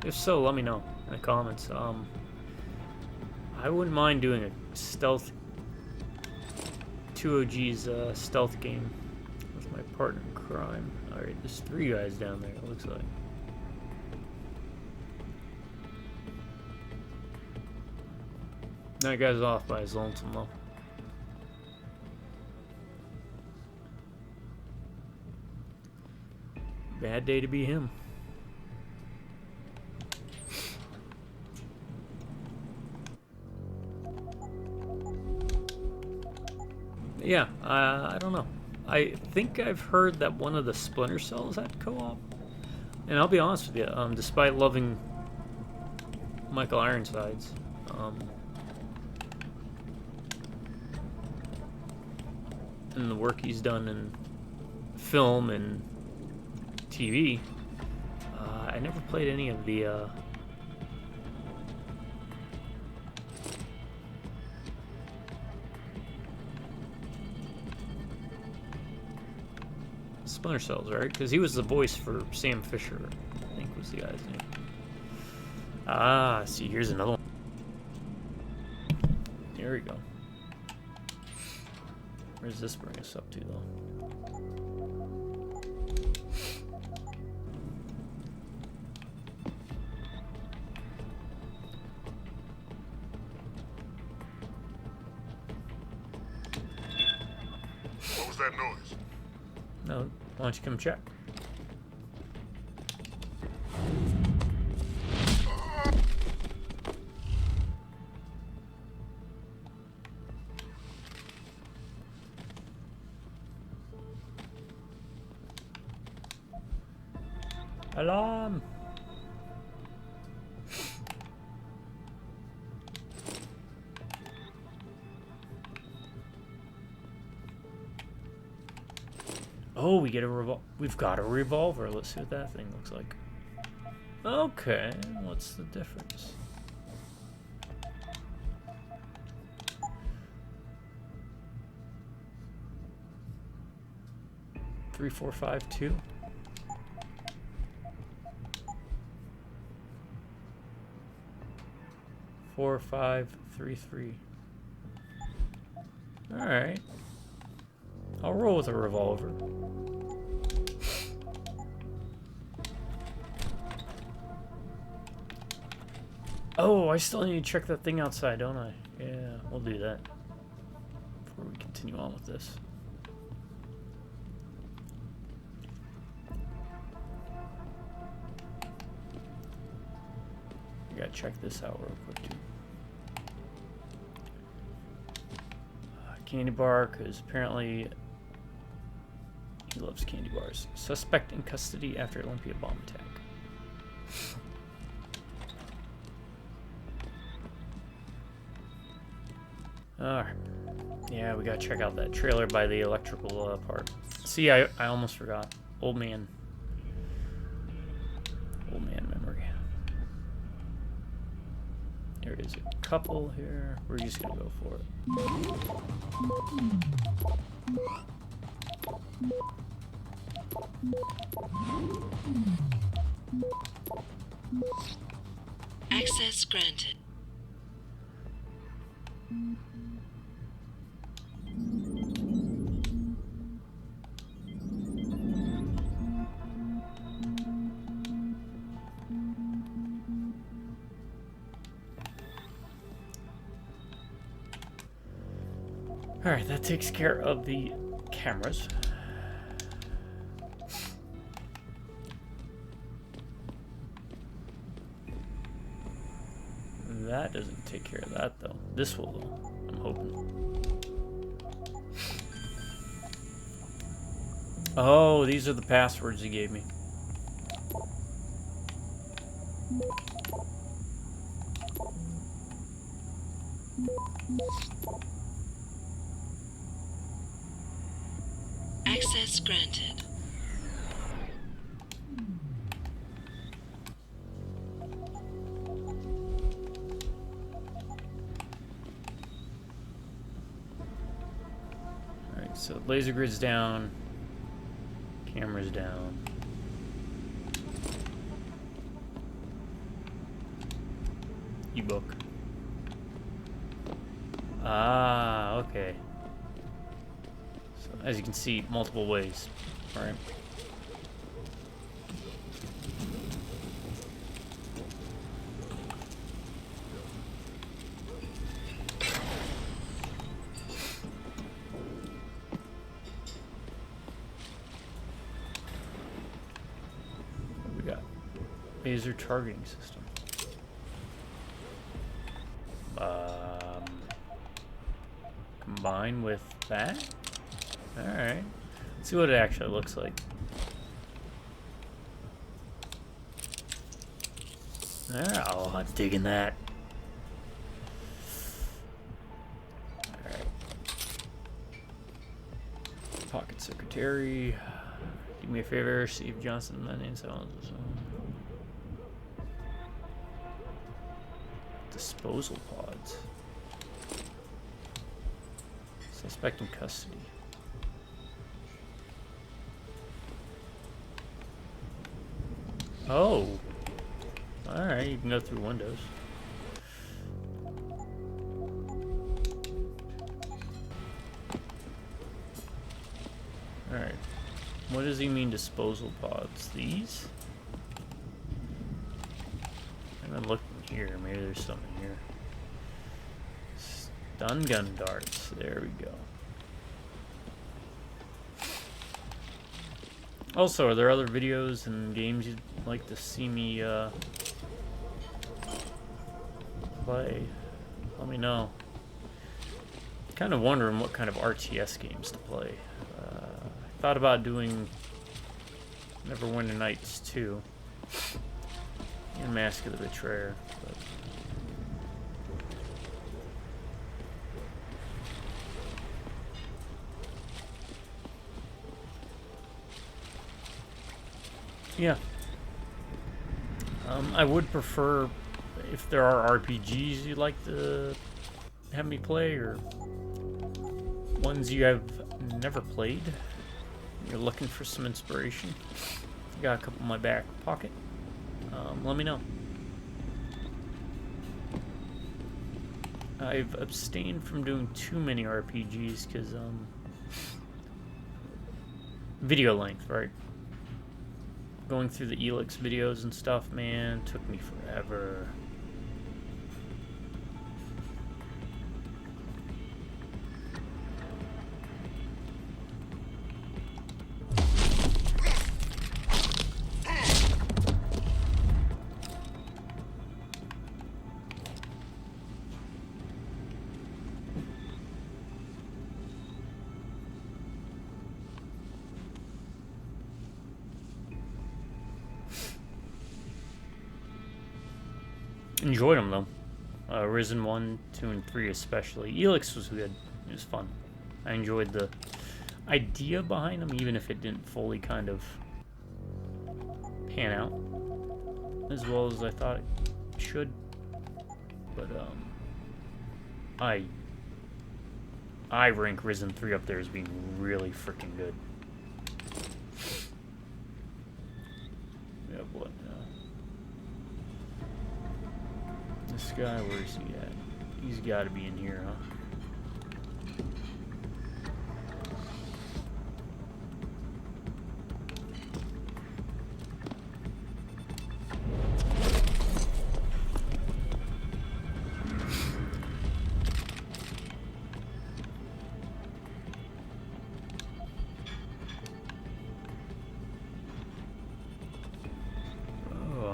If so, let me know in the comments. I wouldn't mind doing a stealth 2OG's stealth game with my partner in crime. Alright, there's 3 guys down there, it looks like. That guy's off by his lonesome though. Bad day to be him. Yeah, I don't know. I think I've heard that one of the Splinter Cells had co-op. And I'll be honest with you, despite loving Michael Ironsides, and the work he's done in film and TV, I never played any of the Splinter Cells, right? Because he was the voice for Sam Fisher, I think was the guy's name. Ah, see, here's another one. Here we go. Where does this bring us up to, though? What was that noise? No, why don't you come check? Alarm! Oh, we get a we've got a revolver. Let's see what that thing looks like. Okay, what's the difference? Three, 4, 5, 2. 4, 5, 3, 3. All right. I'll roll with a revolver. Oh, I still need to check that thing outside, don't I? Yeah, we'll do that before we continue on with this. I gotta check this out real quick too. Candy bar, because apparently he loves candy bars. Suspect in custody after Olympia bomb attack. Alright. Yeah, we gotta check out that trailer by the electrical part. See, I almost forgot. Old man. Old man memory. There is a couple here. We're just gonna go for it. Access granted. Alright, that takes care of the cameras. That doesn't take care of that, though. This will, though. I'm hoping. Oh, these are the passwords he gave me. Access granted. Alright, so laser grid's down. Camera's down. Ebook. Ah, okay. So as you can see, multiple ways. Alright. What we got? Laser targeting system. Combine with that? Alright. Let's see what it actually looks like. Oh, I'm digging that. Alright. Pocket secretary. Do me a favor, Steve Johnson, my name's disposal pods. Suspect in custody. Oh. Alright, you can go through windows. Alright. What does he mean disposal pods? These? I'm gonna look in here. Maybe there's something here. Stun gun darts. There we go. Also, are there other videos and games you'd like to see me play? Let me know. Kind of wondering what kind of RTS games to play. I thought about doing Neverwinter Nights 2 and Mask of the Betrayer, but yeah. I would prefer if there are RPGs you'd like to have me play, or ones you have never played. You're looking for some inspiration. Got a couple in my back pocket. Let me know. I've abstained from doing too many RPGs because video length, right? Going through the Elix videos and stuff, man, took me forever. Enjoyed them though. Risen 1, 2, and 3 especially. Elix was good. It was fun. I enjoyed the idea behind them, even if it didn't fully kind of pan out as well as I thought it should. But I rank Risen 3 up there as being really freaking good. Yeah, what now? This guy, where's he at? He's got to be in here, huh?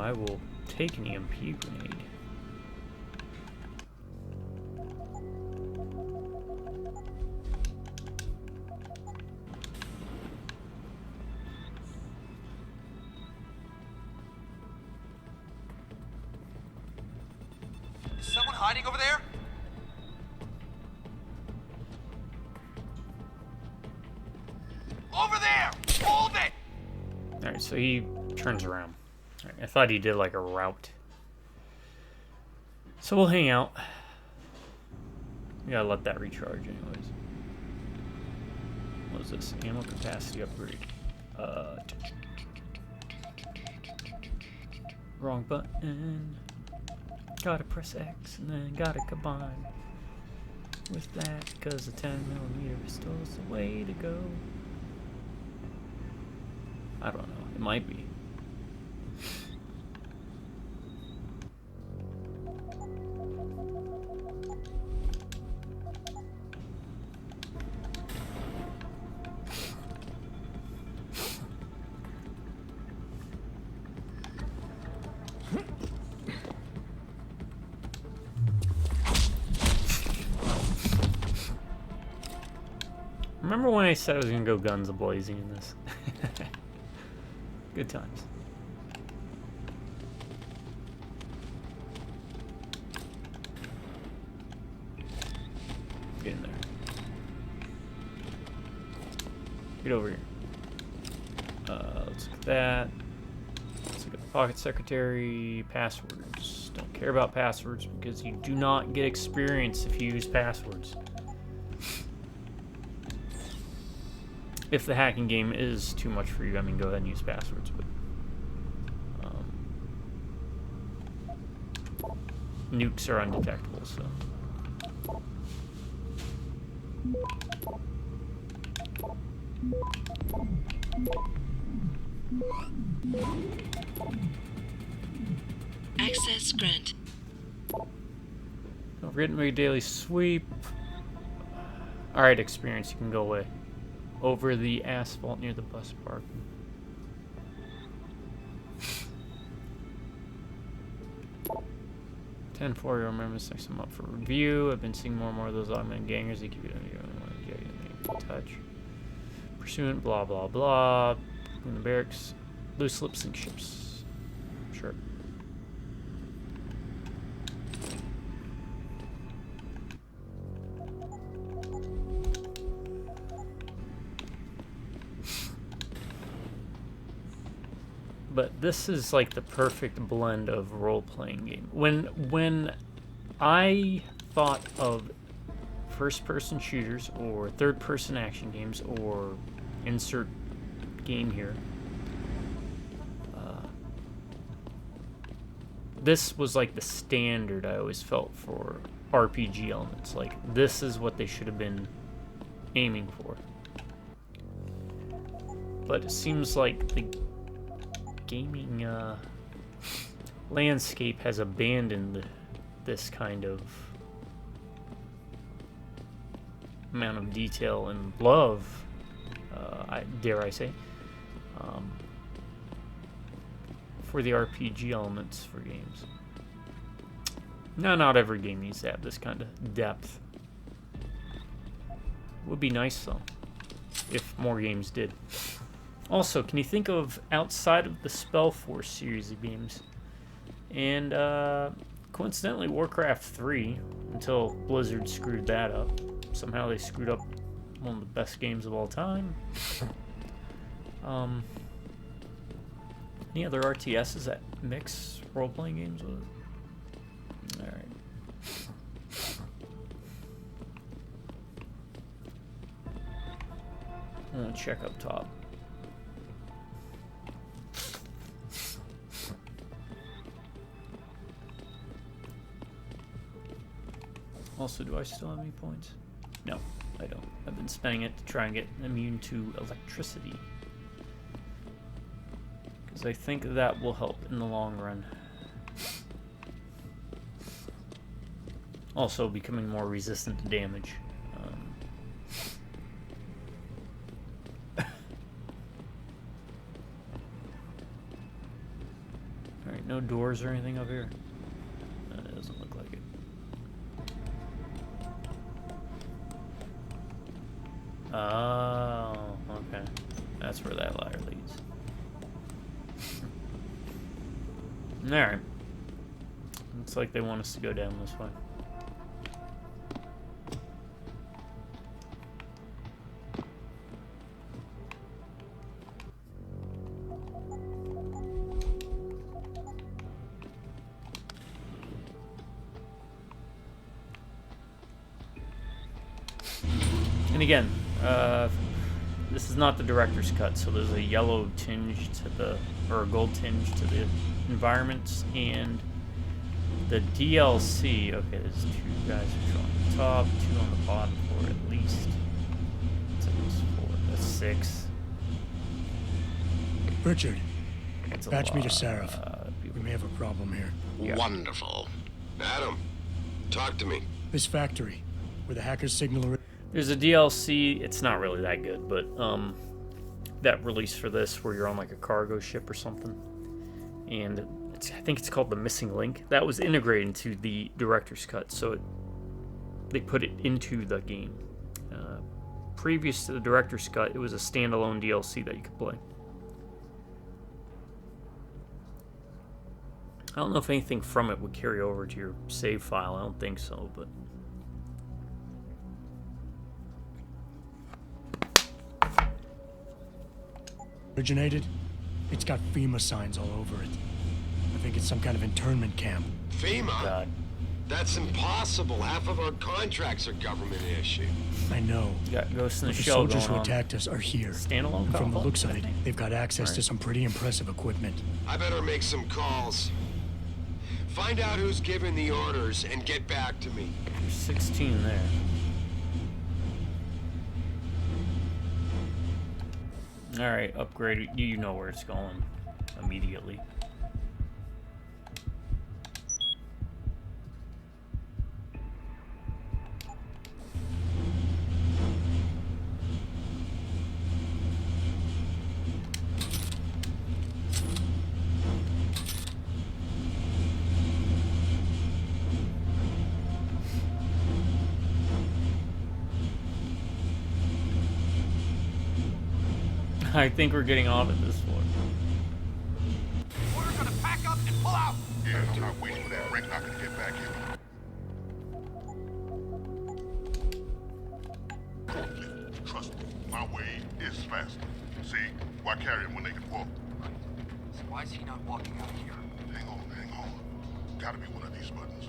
I will take an EMP grenade. Is someone hiding over there? Over there! Hold it! Alright, so he turns around. All right, I thought he did like a route. So we'll hang out. We gotta let that recharge anyways. What is this? Ammo capacity upgrade. Wrong button. Gotta press X and then gotta combine with that because the 10mm pistol is the way to go. I don't know. It might be. Remember when I said I was gonna go guns a-blazing in this? Good times. Get in there. Get over here. Let's look at that. Let's look at the pocket secretary. Passwords. Don't care about passwords because you do not get experience if you use passwords. If the hacking game is too much for you, I mean, go ahead and use passwords, but nukes are undetectable, so. Access grant. Don't forget to make a daily sweep. Alright, experience, you can go away. Over the asphalt near the bus park. Ten 4-year-old members next them up for review. I've been seeing more and more of those automated gangers. They keep it in touch. Pursuant, blah blah blah. In the barracks, loose lip sync ships. Sure. But this is like the perfect blend of role-playing game. When I thought of first-person shooters or third-person action games or insert game here, this was like the standard I always felt for RPG elements. Like, this is what they should have been aiming for. But it seems like the gaming landscape has abandoned this kind of amount of detail and love, dare I say, for the RPG elements for games. No, not every game needs to have this kind of depth. Would be nice though, if more games did. Also, can you think of outside of the Spellforce series of games, and coincidentally Warcraft 3, until Blizzard screwed that up. Somehow they screwed up one of the best games of all time. Any other RTSs that mix role-playing games with it? Alright. I'm gonna check up top. Also, do I still have any points? No, I don't. I've been spending it to try and get immune to electricity. Because I think that will help in the long run. Also, becoming more resistant to damage. Alright, Alright, no doors or anything up here? It doesn't look like it. Oh, okay. That's where that ladder leads. Alright. Looks like they want us to go down this way. And again, this is not the director's cut, so there's a yellow tinge to the, or a gold tinge to the environments, and the DLC, okay, there's 2 guys on the top, 2 on the bottom floor at least. That's 4, that's 6. Richard, That's a patch me to lot Sarah. of We may have a problem here. Yeah. Wonderful. Adam, talk to me. This factory, where the hackers signal... There's a DLC, it's not really that good, but that release for this where you're on like a cargo ship or something. And I think it's called The Missing Link. That was integrated into the director's cut, so they put it into the game. Previous to the director's cut, it was a standalone DLC that you could play. I don't know if anything from it would carry over to your save file. I don't think so, but... Originated? It's got FEMA signs all over it. I think it's some kind of internment camp. FEMA? God. That's impossible. Half of our contracts are government issued. I know. You got Ghost in the But the Shell soldiers going who on. attacked us are here. Standalone And from the co-op, looks of I it, think. they've got access to some pretty impressive equipment. I better make some calls. Find out who's giving the orders and get back to me. There's 16 there. Alright, upgrade. You know where it's going immediately. I think we're getting off at this floor. We're gonna pack up and pull out. Yeah, I'm not waiting for that ring knocker to get back here. Trust me, my way is faster. See, why carry him when they can walk? So why is he not walking out here? Hang on. Gotta be one of these buttons.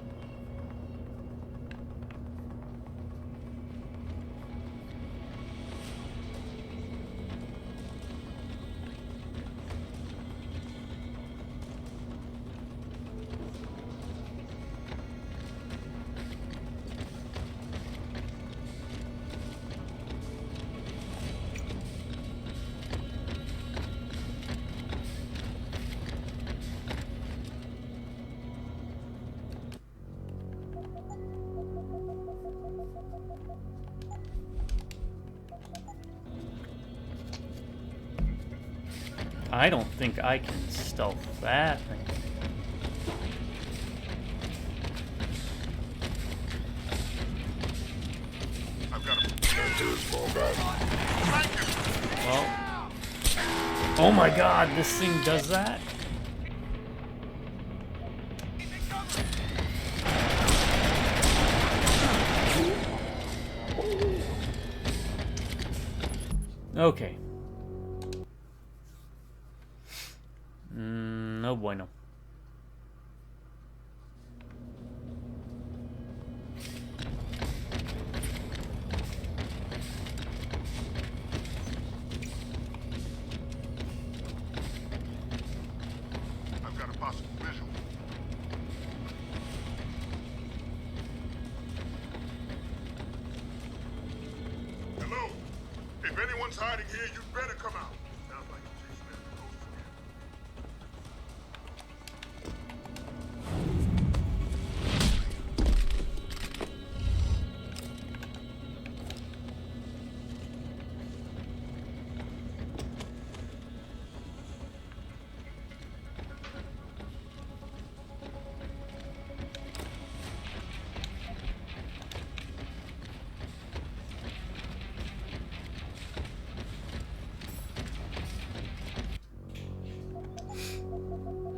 I don't think I can stealth that thing. I've got him. Well. Oh my god, this thing does that? Okay. No bueno. I've got a possible visual. Hello? If anyone's hiding here, you'd better come out. Sounds like you're chasing after ghosts again.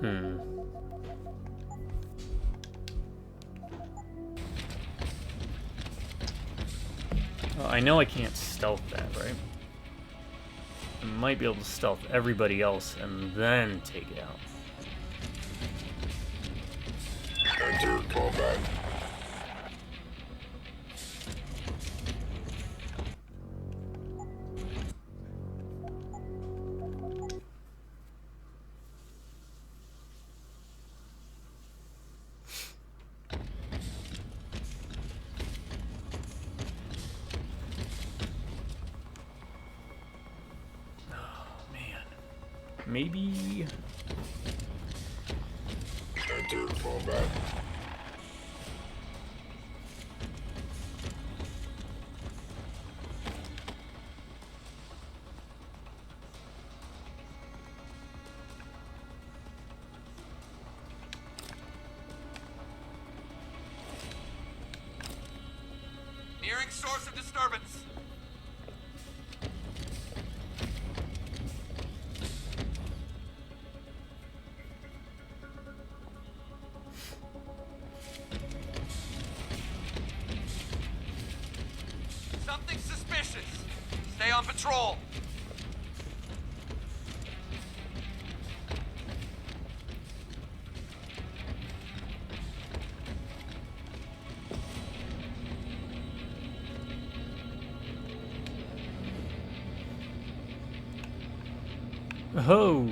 Well, I know I can't stealth that, right? I might be able to stealth everybody else and then take it out. Enter combat. Maybe... Enter combat. Nearing source of disturbance. Something suspicious. Stay on patrol. Oh.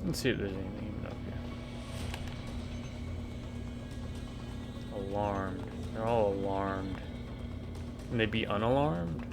Let's see if there's anything even up here. Alarmed. They're all alarmed. Can they be unalarmed?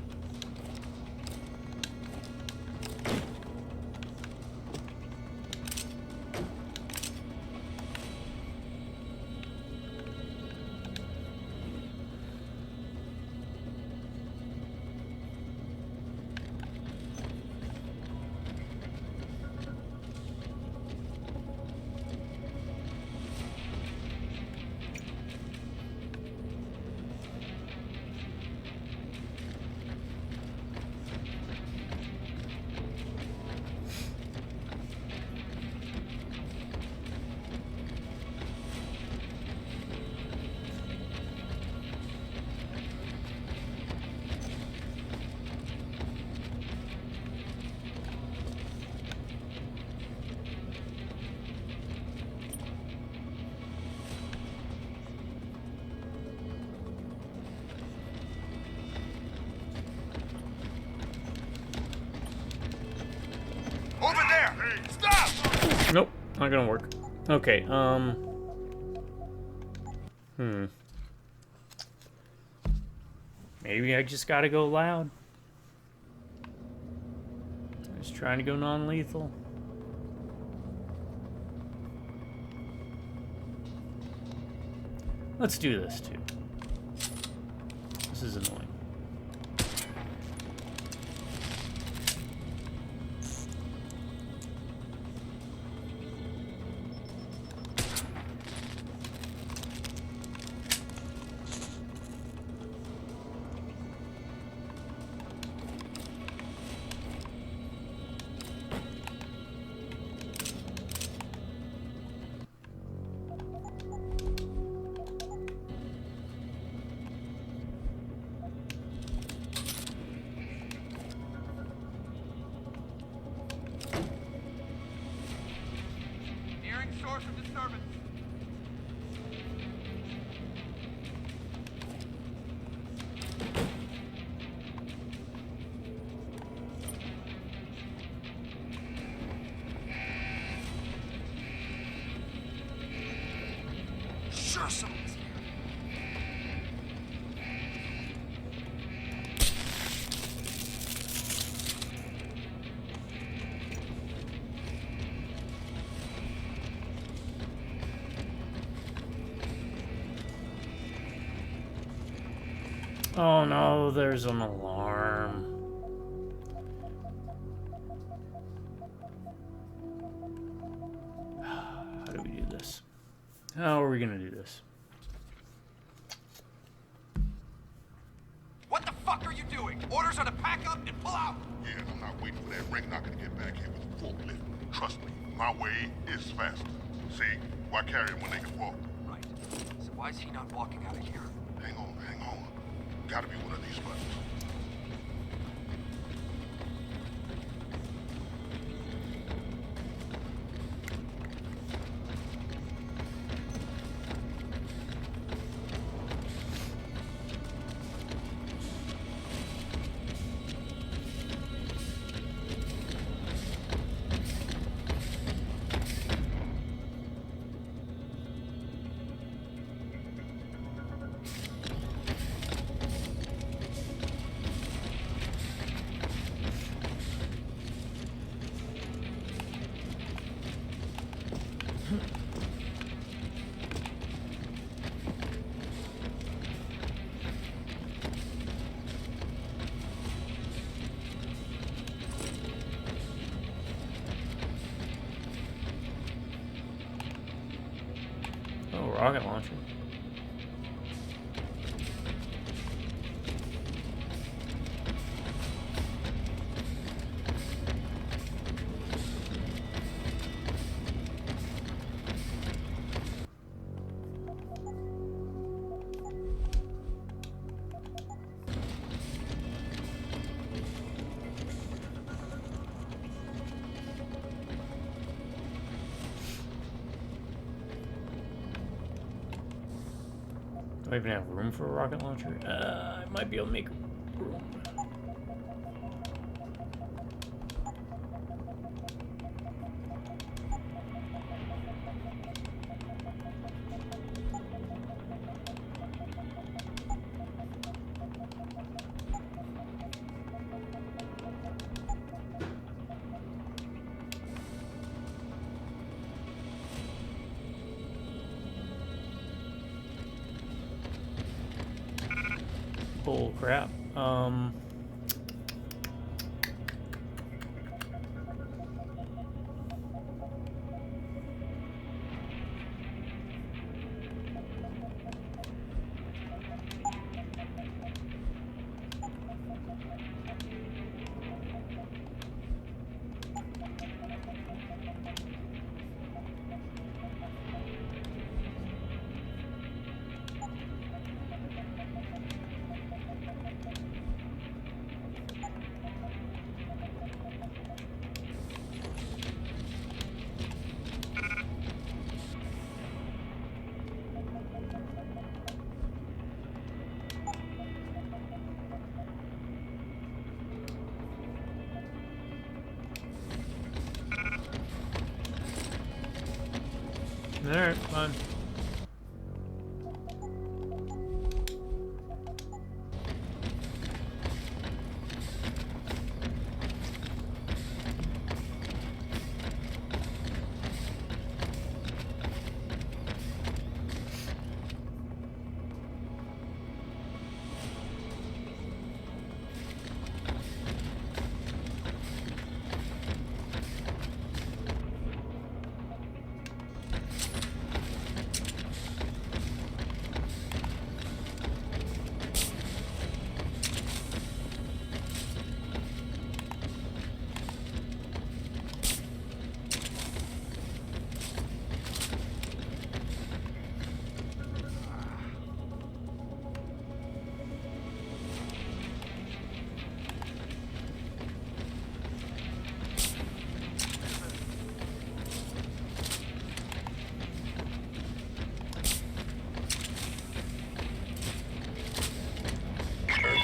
Over there! Stop! Nope, not gonna work. Okay, maybe I just gotta go loud. I'm just trying to go non-lethal. Let's do this too. This is annoying. Oh no, there's an alarm. How do we do this? How are we gonna do this? What the fuck are you doing? Orders are to pack up and pull out. Yeah, I'm not waiting for that ring knocker to get back here with a forklift. Trust me, my way is faster. See? Why carry him when they can walk? Right. So why is he not walking out of here? Hang on. Gotta be one of these buttons. Oh, rocket launcher. Do I even have room for a rocket launcher? I might be able to make room. Oh crap. Alright, fine.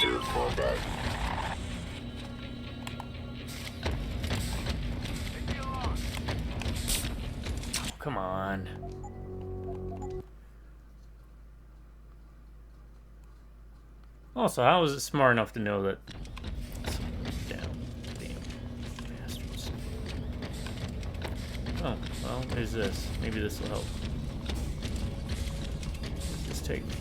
Enter combat. Come on. Also, how was it smart enough to know that? Damn bastards. Oh, well, there's this. Maybe this will help. Where's this take me?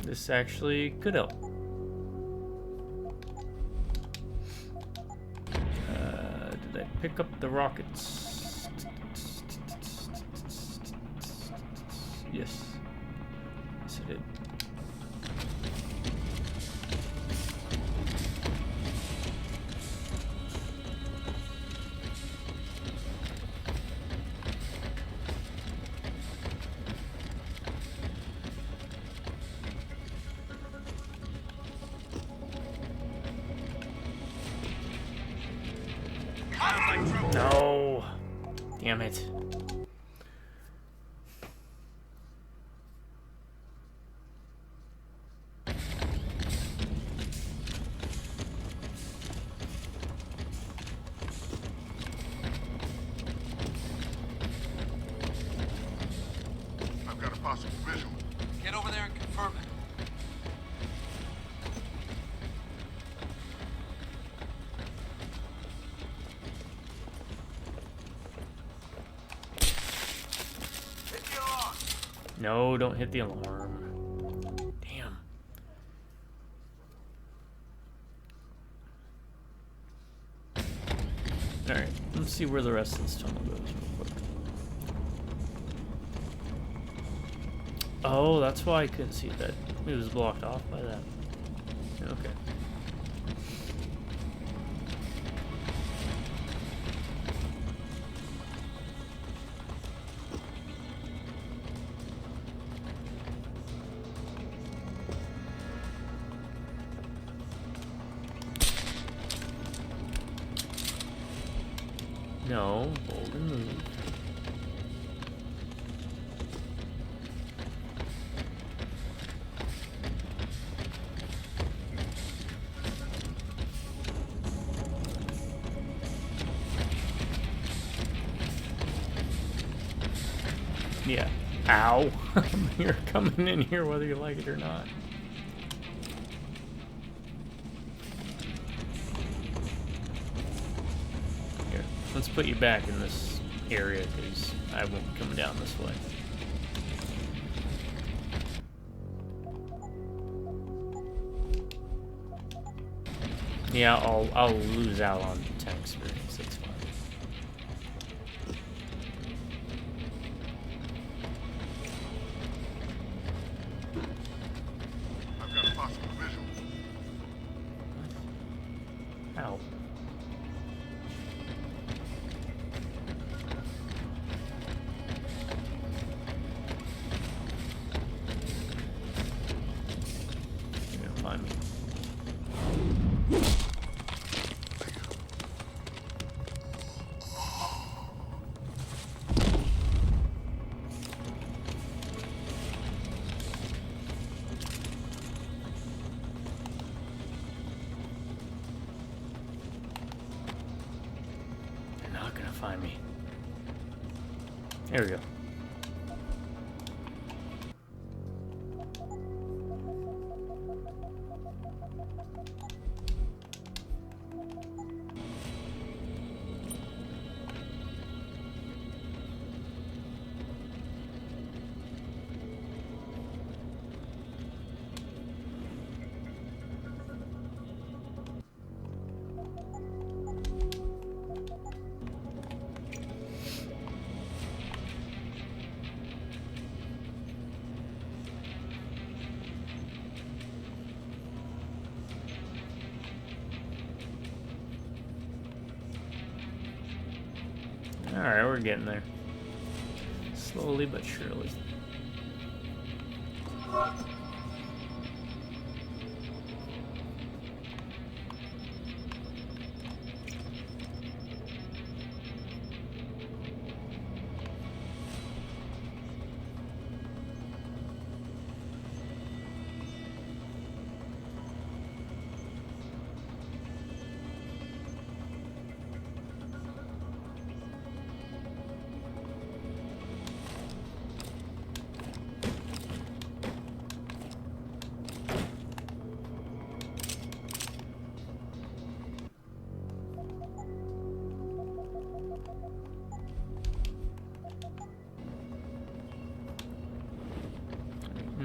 This actually could help. Did I pick up the rockets? Yes. Yes, I did. No. Damn it. I've got a possible visual. Get over there and confirm it. No, don't hit the alarm. Damn. Alright, let's see where the rest of this tunnel goes real quick. Oh, that's why I couldn't see that. It was blocked off by that. Okay. No, hold and move. Yeah. Ow. You're coming in here whether you like it or not. Here, let's put you back in this area because I won't be coming down this way. Yeah, I'll lose out on 10 experience, that's fine. I've got a possible visual. Ow. You're gonna find me. Find me. There we go. Alright, we're getting there. Slowly but surely.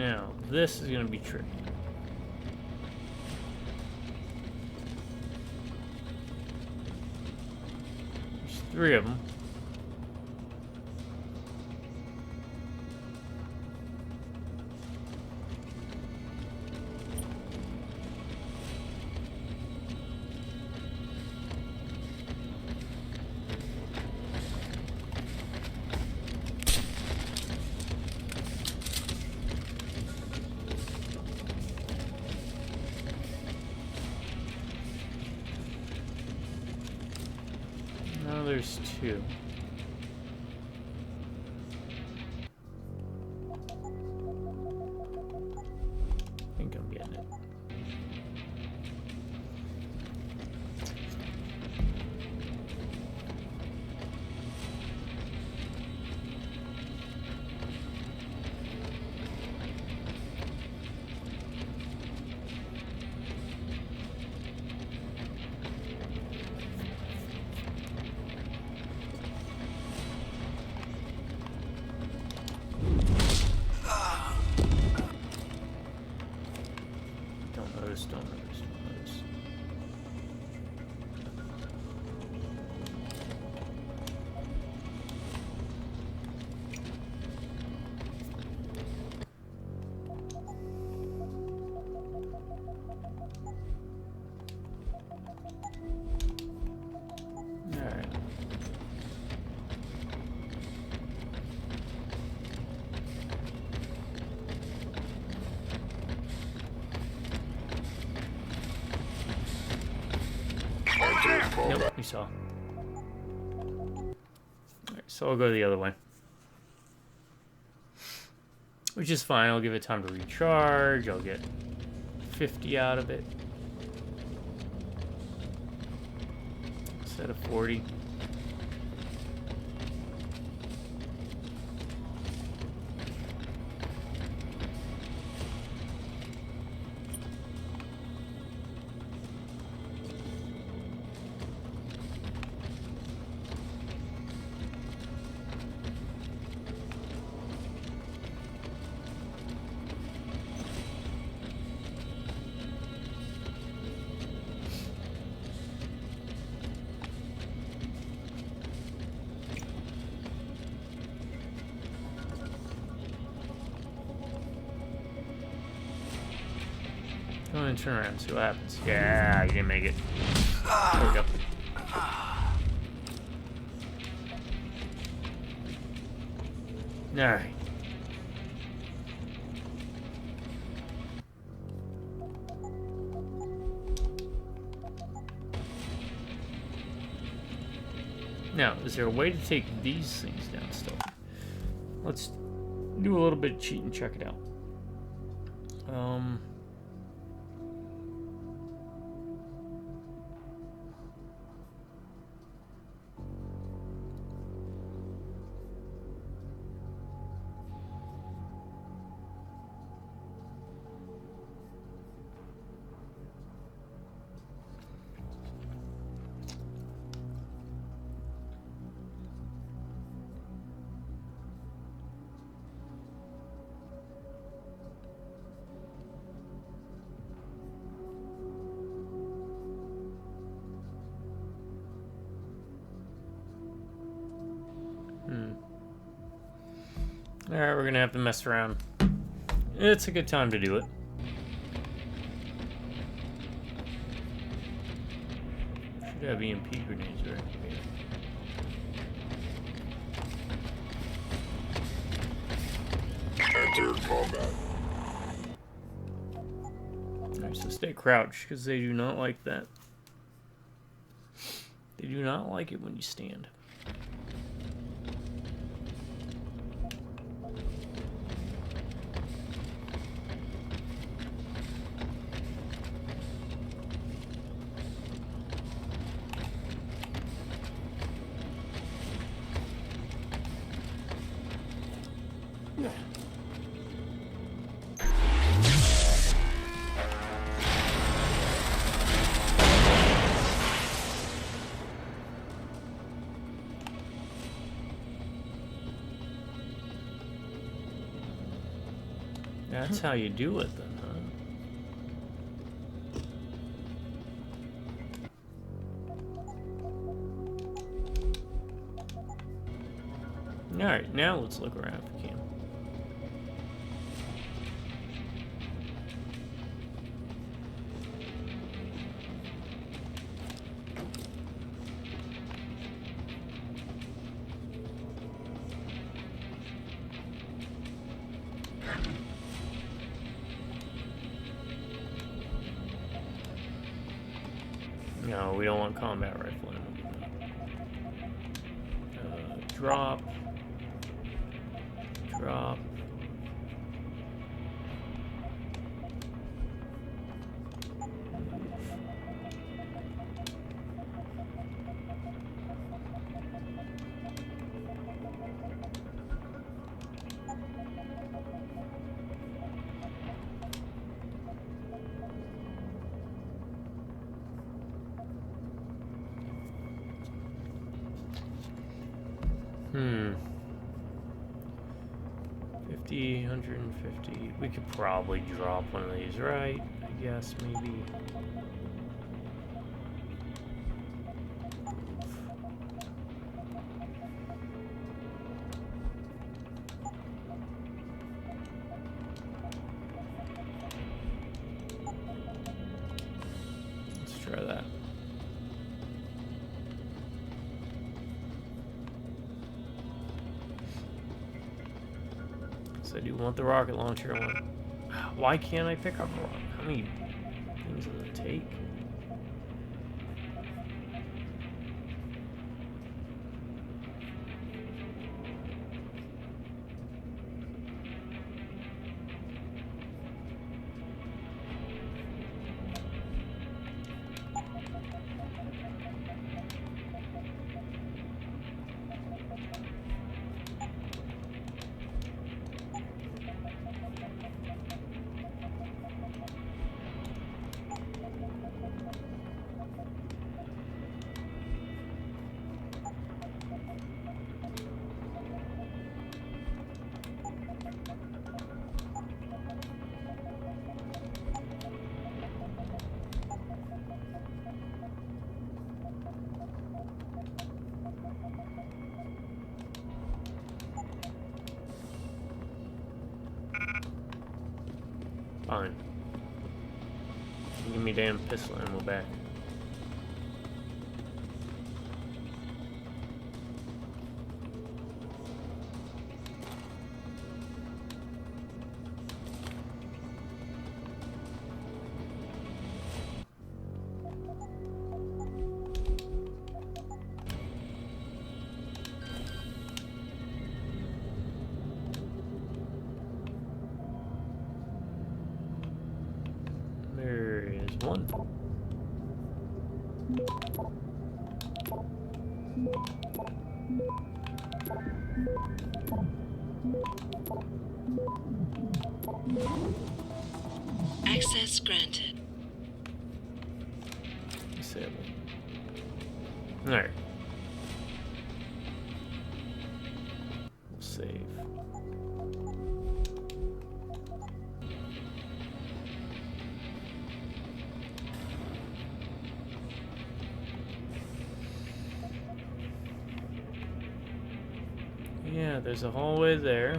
Now, this is going to be tricky. There's 3 of them. Now there's 2. I think I'm getting it. Don't notice. Alright. Yep, you saw. Alright, so I'll go the other way. Which is fine, I'll give it time to recharge, I'll get 50 out of it. Instead of 40. Go ahead and turn around and see what happens. Yeah, you didn't make it. There we go. Alright. Now, is there a way to take these things down still? Let's do a little bit of cheat and check it out. Alright, we're gonna have to mess around. It's a good time to do it. Should have EMP grenades, right? Enter combat. Alright, so stay crouched, because they do not like that. They do not like it when you stand. That's how you do it then, huh? Alright, now let's look around if we can. No, we don't want combat rifle ammo. Drop. Drop. Hmm. 50, 150. We could probably drop one of these, right? I guess, maybe. Let's try that. I do want the rocket launcher. Why can't I pick up a rocket? How many things does it take? Fine. Give me damn pistol ammo back. There is one. Access granted. Disable. Alright. We'll save. Yeah, there's a hallway there.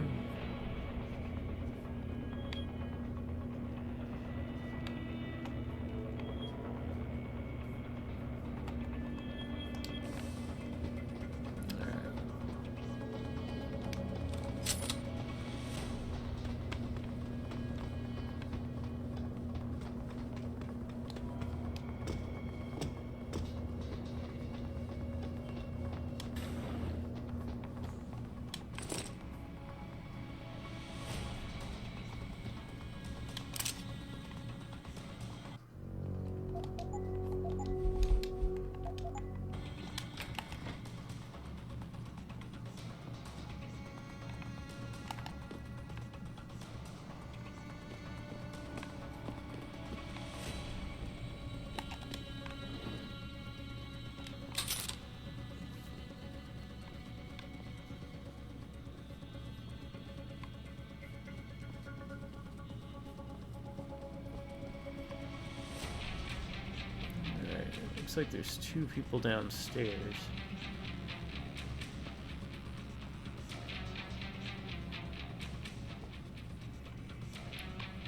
Looks like there's 2 people downstairs.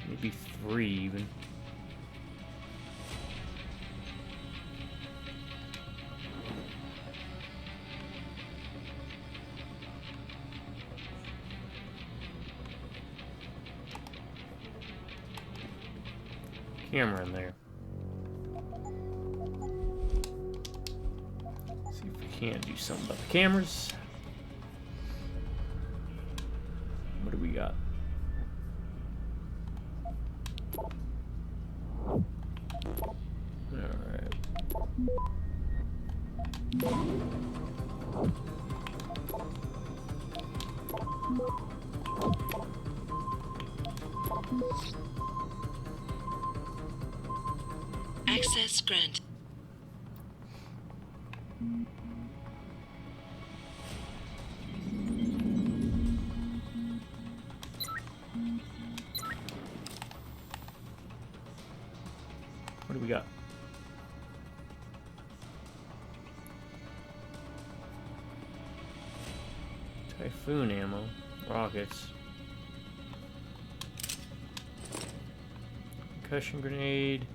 Maybe 3 even. Camera in there. See if we can do something about the cameras. What do we got? Alright. Access granted. What do we got? Typhoon ammo, rockets, concussion grenade.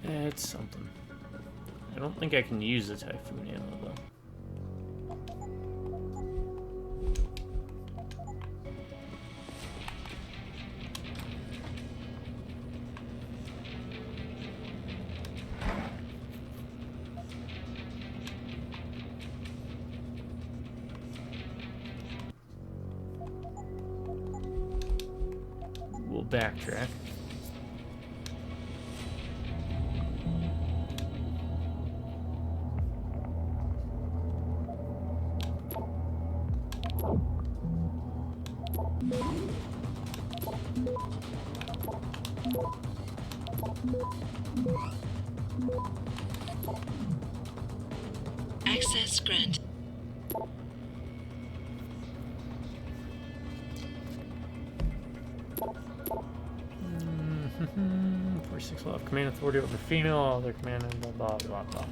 It's something. I don't think I can use the typhoon ammo though. We'll backtrack. Access granted. 46 will have command authority over female, other command and blah blah blah blah.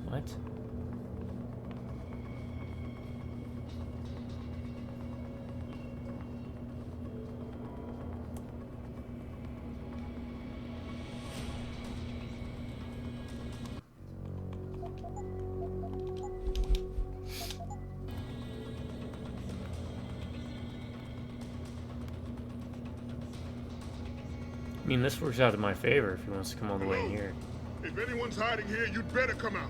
What? I mean, this works out in my favor if he wants to come all the way in here. If anyone's hiding here, you'd better come out.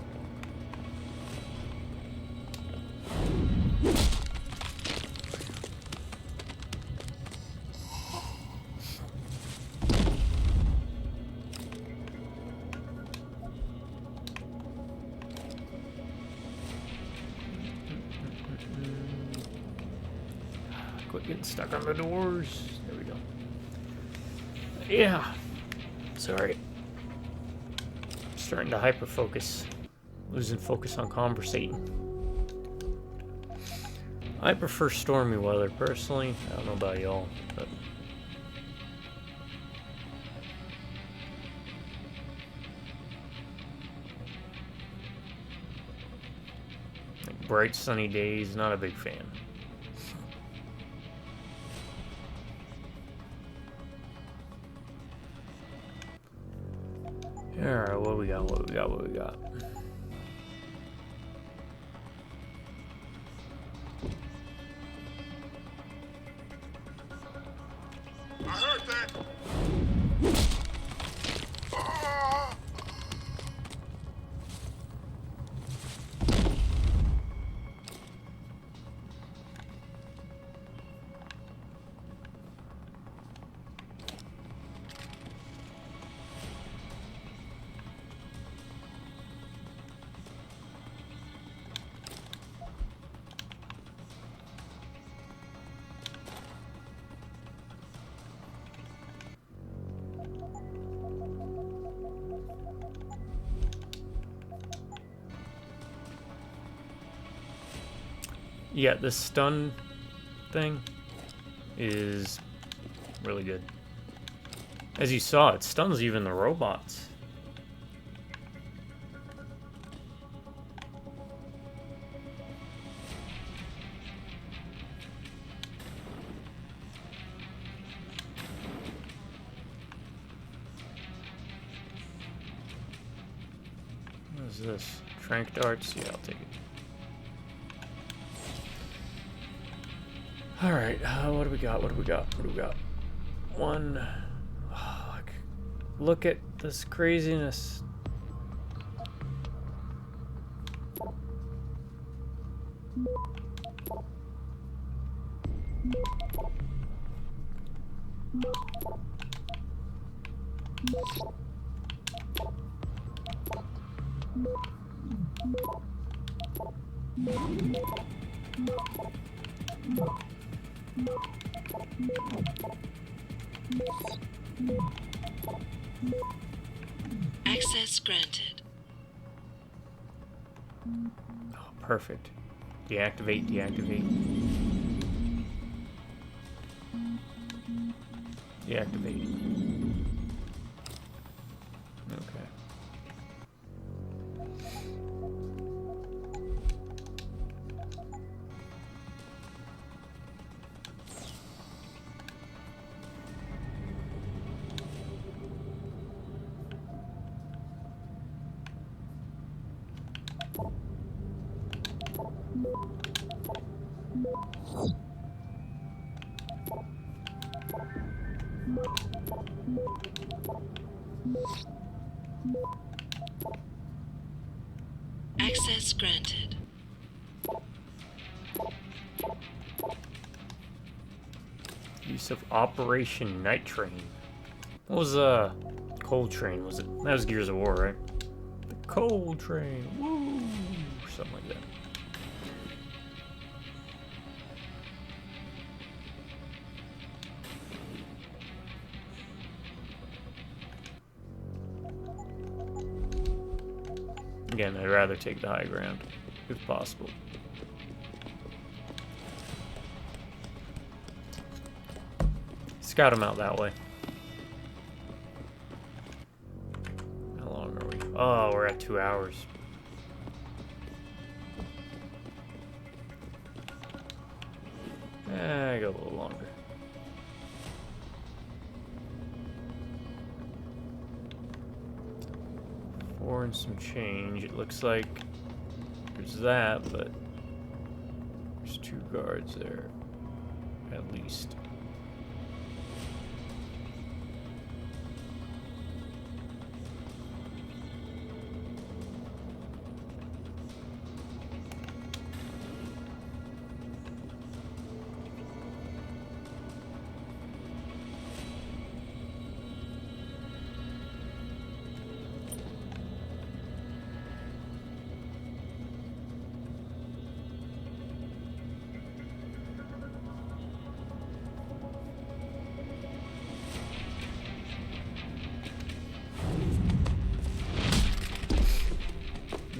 Quit getting stuck on the doors. There we go. Yeah. Sorry. I'm starting to hyper focus. Losing focus on conversating. I prefer stormy weather personally. I don't know about y'all, but like bright sunny days, not a big fan. Alright, what we got, what we got, what we got? I heard that. Yeah, this stun thing is really good. As you saw, it stuns even the robots. What is this? Trank darts? Yeah, I'll take it. Alright, what do we got? What do we got? What do we got? One. Oh, look at this craziness. Access granted. Oh, perfect. Deactivate, deactivate. Deactivate. Okay. Access granted. Use of Operation Night Train. What was Coal Train? Was it? That was Gears of War, right? The Coal Train. Woo! Something like that. Again, I'd rather take the high ground, if possible. Scout him out that way. How long are we? Oh, we're at 2 hours. I go a little longer. Four and some change. It looks like there's that, but there's 2 guards there, at least.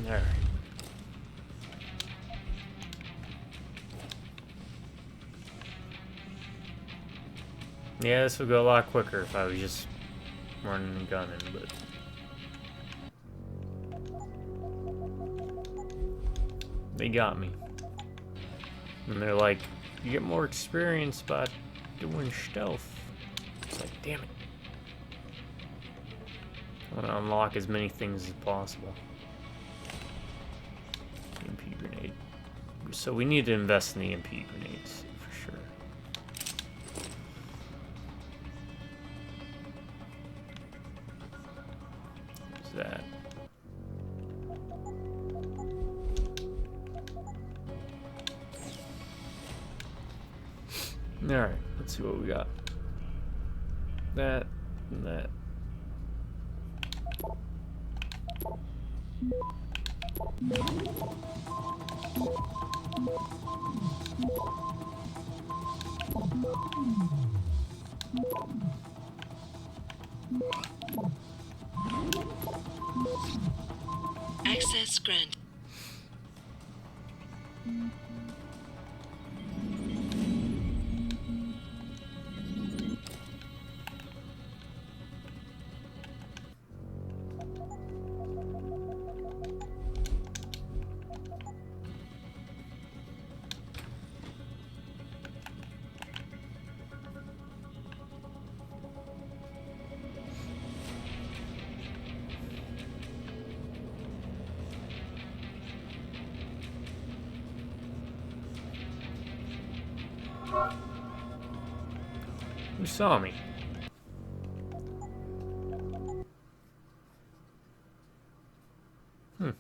Alright. Yeah, this would go a lot quicker if I was just running and gunning, but... They got me. And they're like, you get more experience by doing stealth. It's like, damn it. I want to unlock as many things as possible. EMP grenade. So we need to invest in the EMP grenades, for sure. What's that? Alright, let's see what we got. That and that. Access granted. Who saw me? Hmm.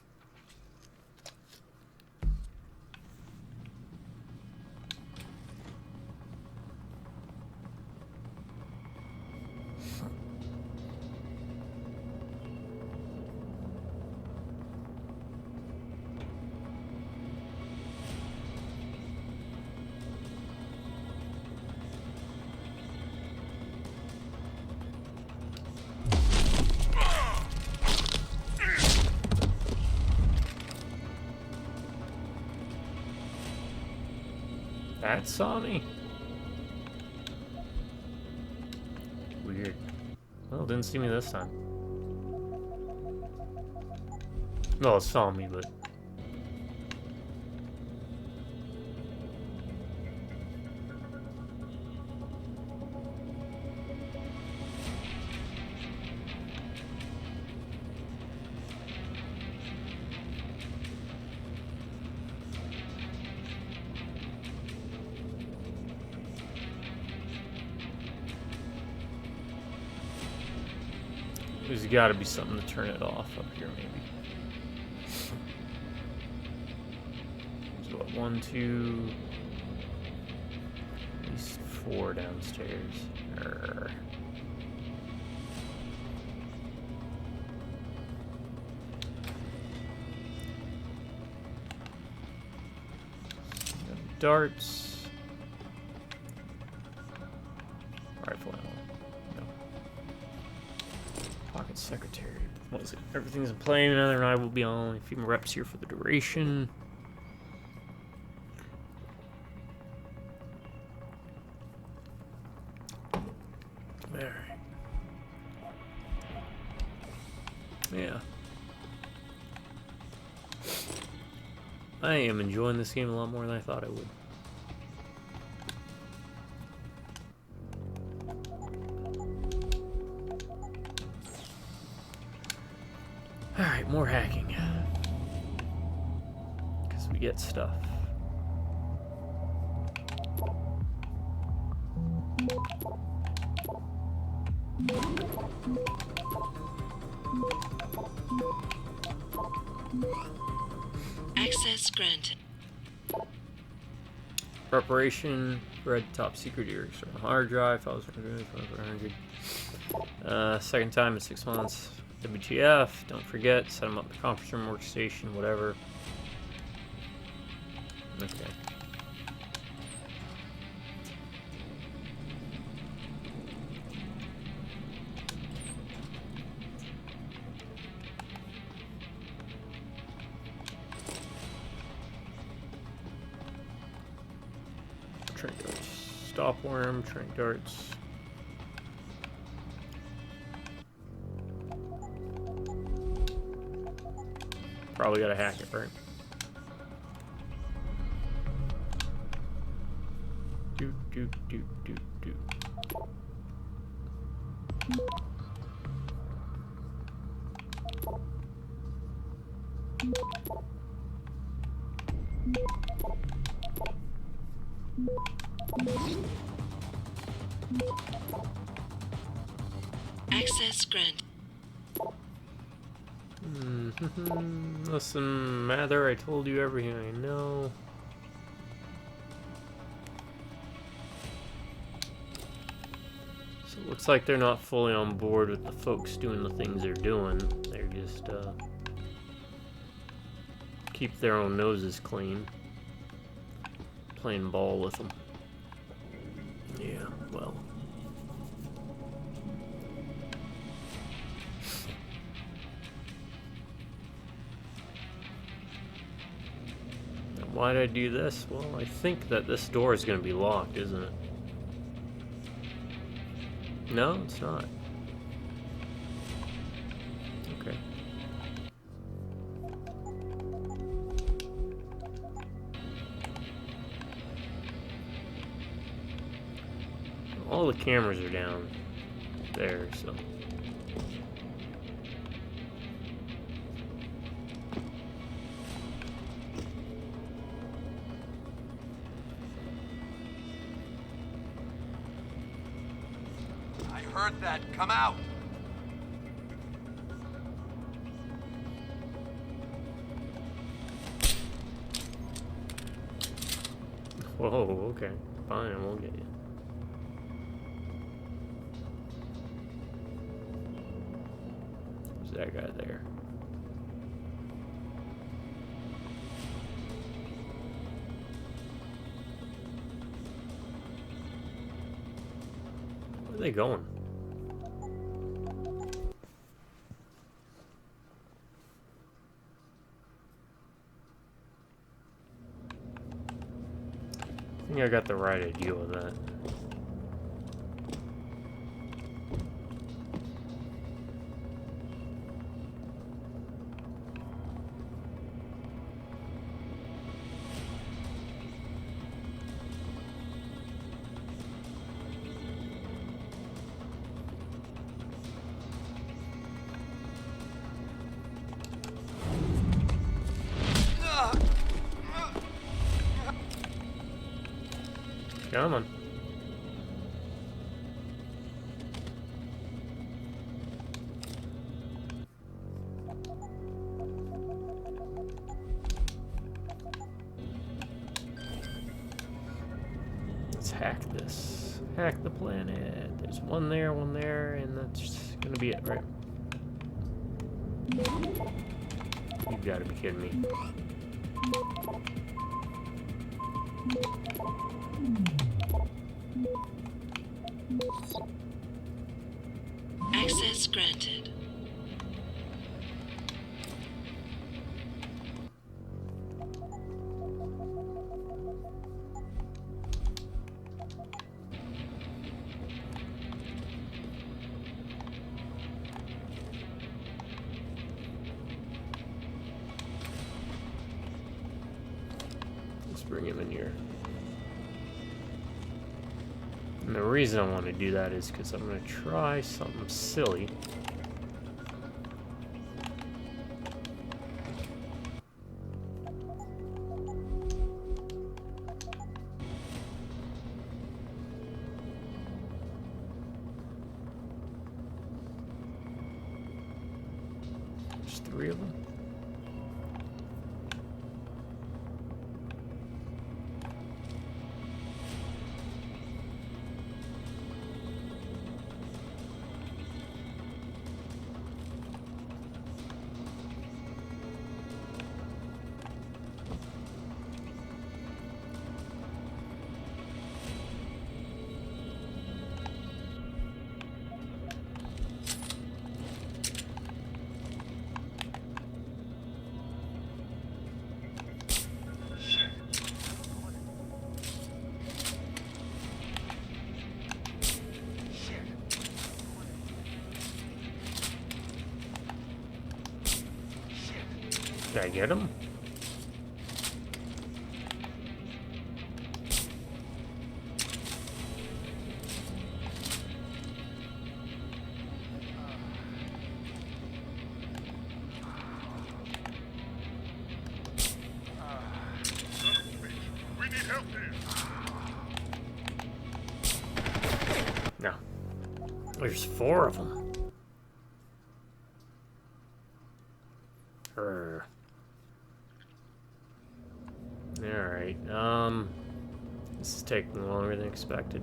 That saw me? Weird. Well, didn't see me this time. No, it saw me, but... There's got to be something to turn it off up here, maybe. So what, 1, 2, at least 4 downstairs. Arrgh. Darts. Rifle ammo. No. Pocket secretary. What was it? Everything's in play. Another and I will be on. A few more reps here for the duration. Alright. Yeah. I am enjoying this game a lot more than I thought I would. Alright, more hacking. Because we get stuff. Access granted. Preparation, red top secret ears on hard drive, files 100. Second time in 6 months. WTF, don't forget, set them up the conference room, workstation, whatever. Okay. Trank darts. Stop worm, trank darts. Probably gotta hack it, right? Do. Access granted. Listen, Mather, I told you everything I know. So it looks like they're not fully on board with the folks doing the things they're doing. They're just, keep their own noses clean. Playing ball with them. Yeah, well. Why did I do this? Well, I think that this door is going to be locked, isn't it? No, it's not. Okay. All the cameras are down there, so... heard that. Come out. Whoa, okay. Fine, we'll get you. Who's that guy there? Where are they going? I think I got the right idea with that. Come on. Let's hack this. Hack the planet. There's one there, and that's gonna be it, right? You've got to be kidding me. Access granted. Let's bring him in here. And the reason I want to do that is because I'm going to try something silly. There's 3 of them. Did I get him? We need help here. No. There's 4 of them. Alright, this is taking longer than expected.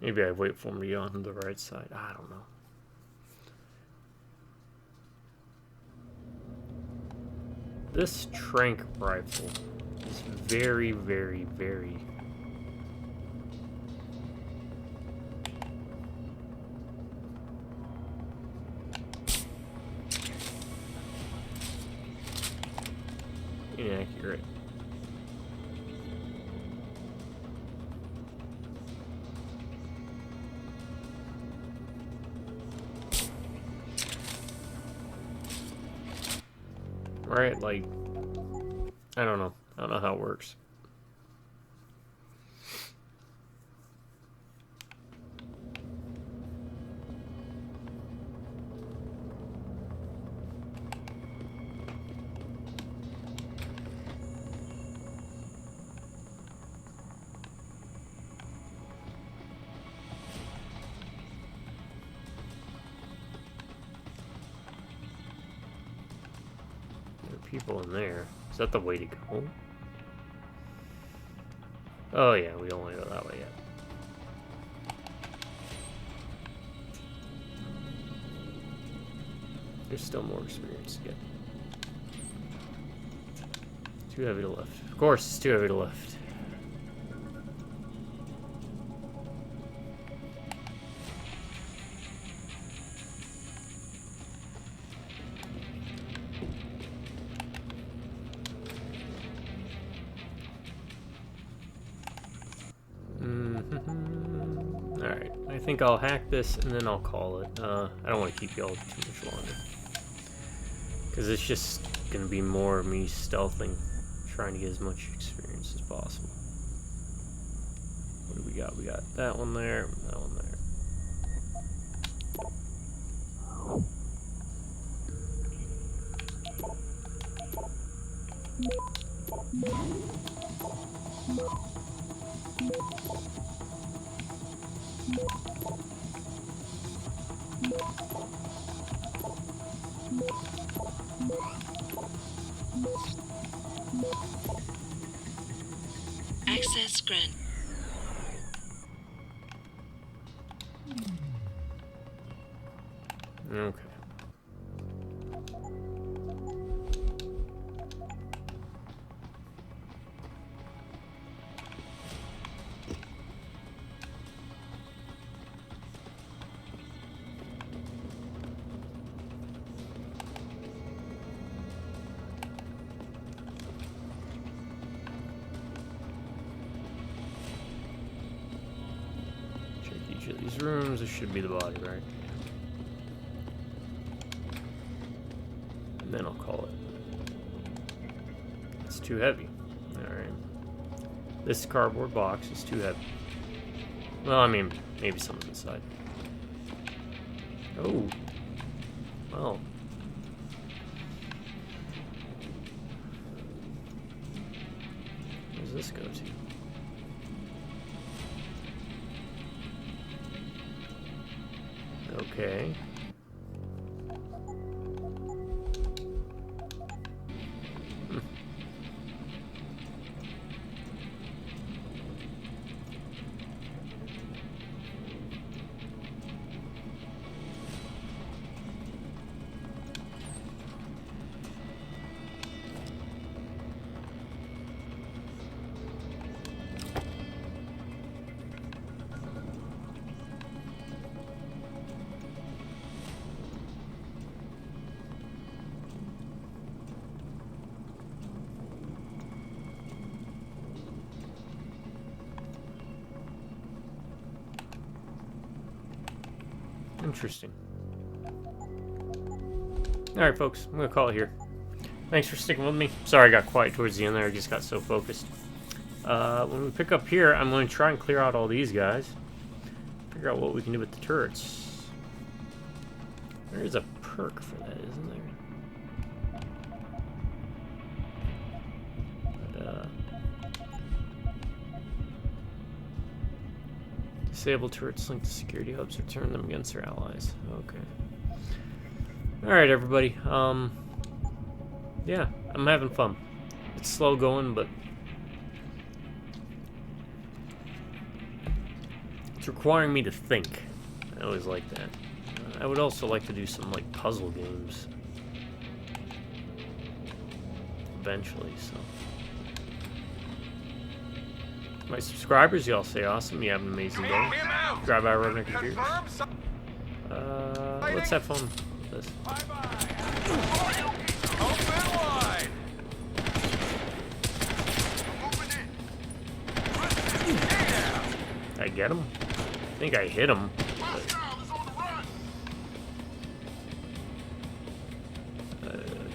Maybe I wait for him to get on the right side. I don't know. This trank rifle is very, very, very... right? Like, I don't know. I don't know how it works. People in there. Is that the way to go? Oh yeah, we don't want to go that way yet. There's still more experience to get. Too heavy to lift. Of course, it's too heavy to lift. Alright, I think I'll hack this and then I'll call it. I don't want to keep y'all too much longer. Because it's just going to be more of me stealthing, trying to get as much experience as possible. What do we got? We got that one there, that one there. Access grant. Okay. Check each of these rooms. This should be the body, right? And then I'll call it. It's too heavy. Alright. This cardboard box is too heavy. Well, I mean, maybe something's inside. Oh. Well. Where does this go to? Okay. Interesting. Alright, folks. I'm going to call it here. Thanks for sticking with me. Sorry I got quiet towards the end there. I just got so focused. When we pick up here, I'm going to try and clear out all these guys. Figure out what we can do with the turrets. There is a perk for that, isn't there? Disable turrets linked to security hubs or turn them against their allies. Okay. Alright, everybody. Yeah, I'm having fun. It's slow going, but it's requiring me to think. I always like that. I would also like to do some, like, puzzle games. Eventually, so. My subscribers, y'all stay awesome. You have an amazing day. Drive by Redneck Computers. Let's have fun with this. Did I get him? I think I hit him.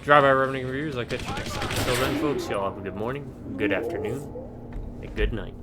Drive-by revenue reviews. I'll catch you next time. Until then, folks, y'all have a good morning, good afternoon, and good night.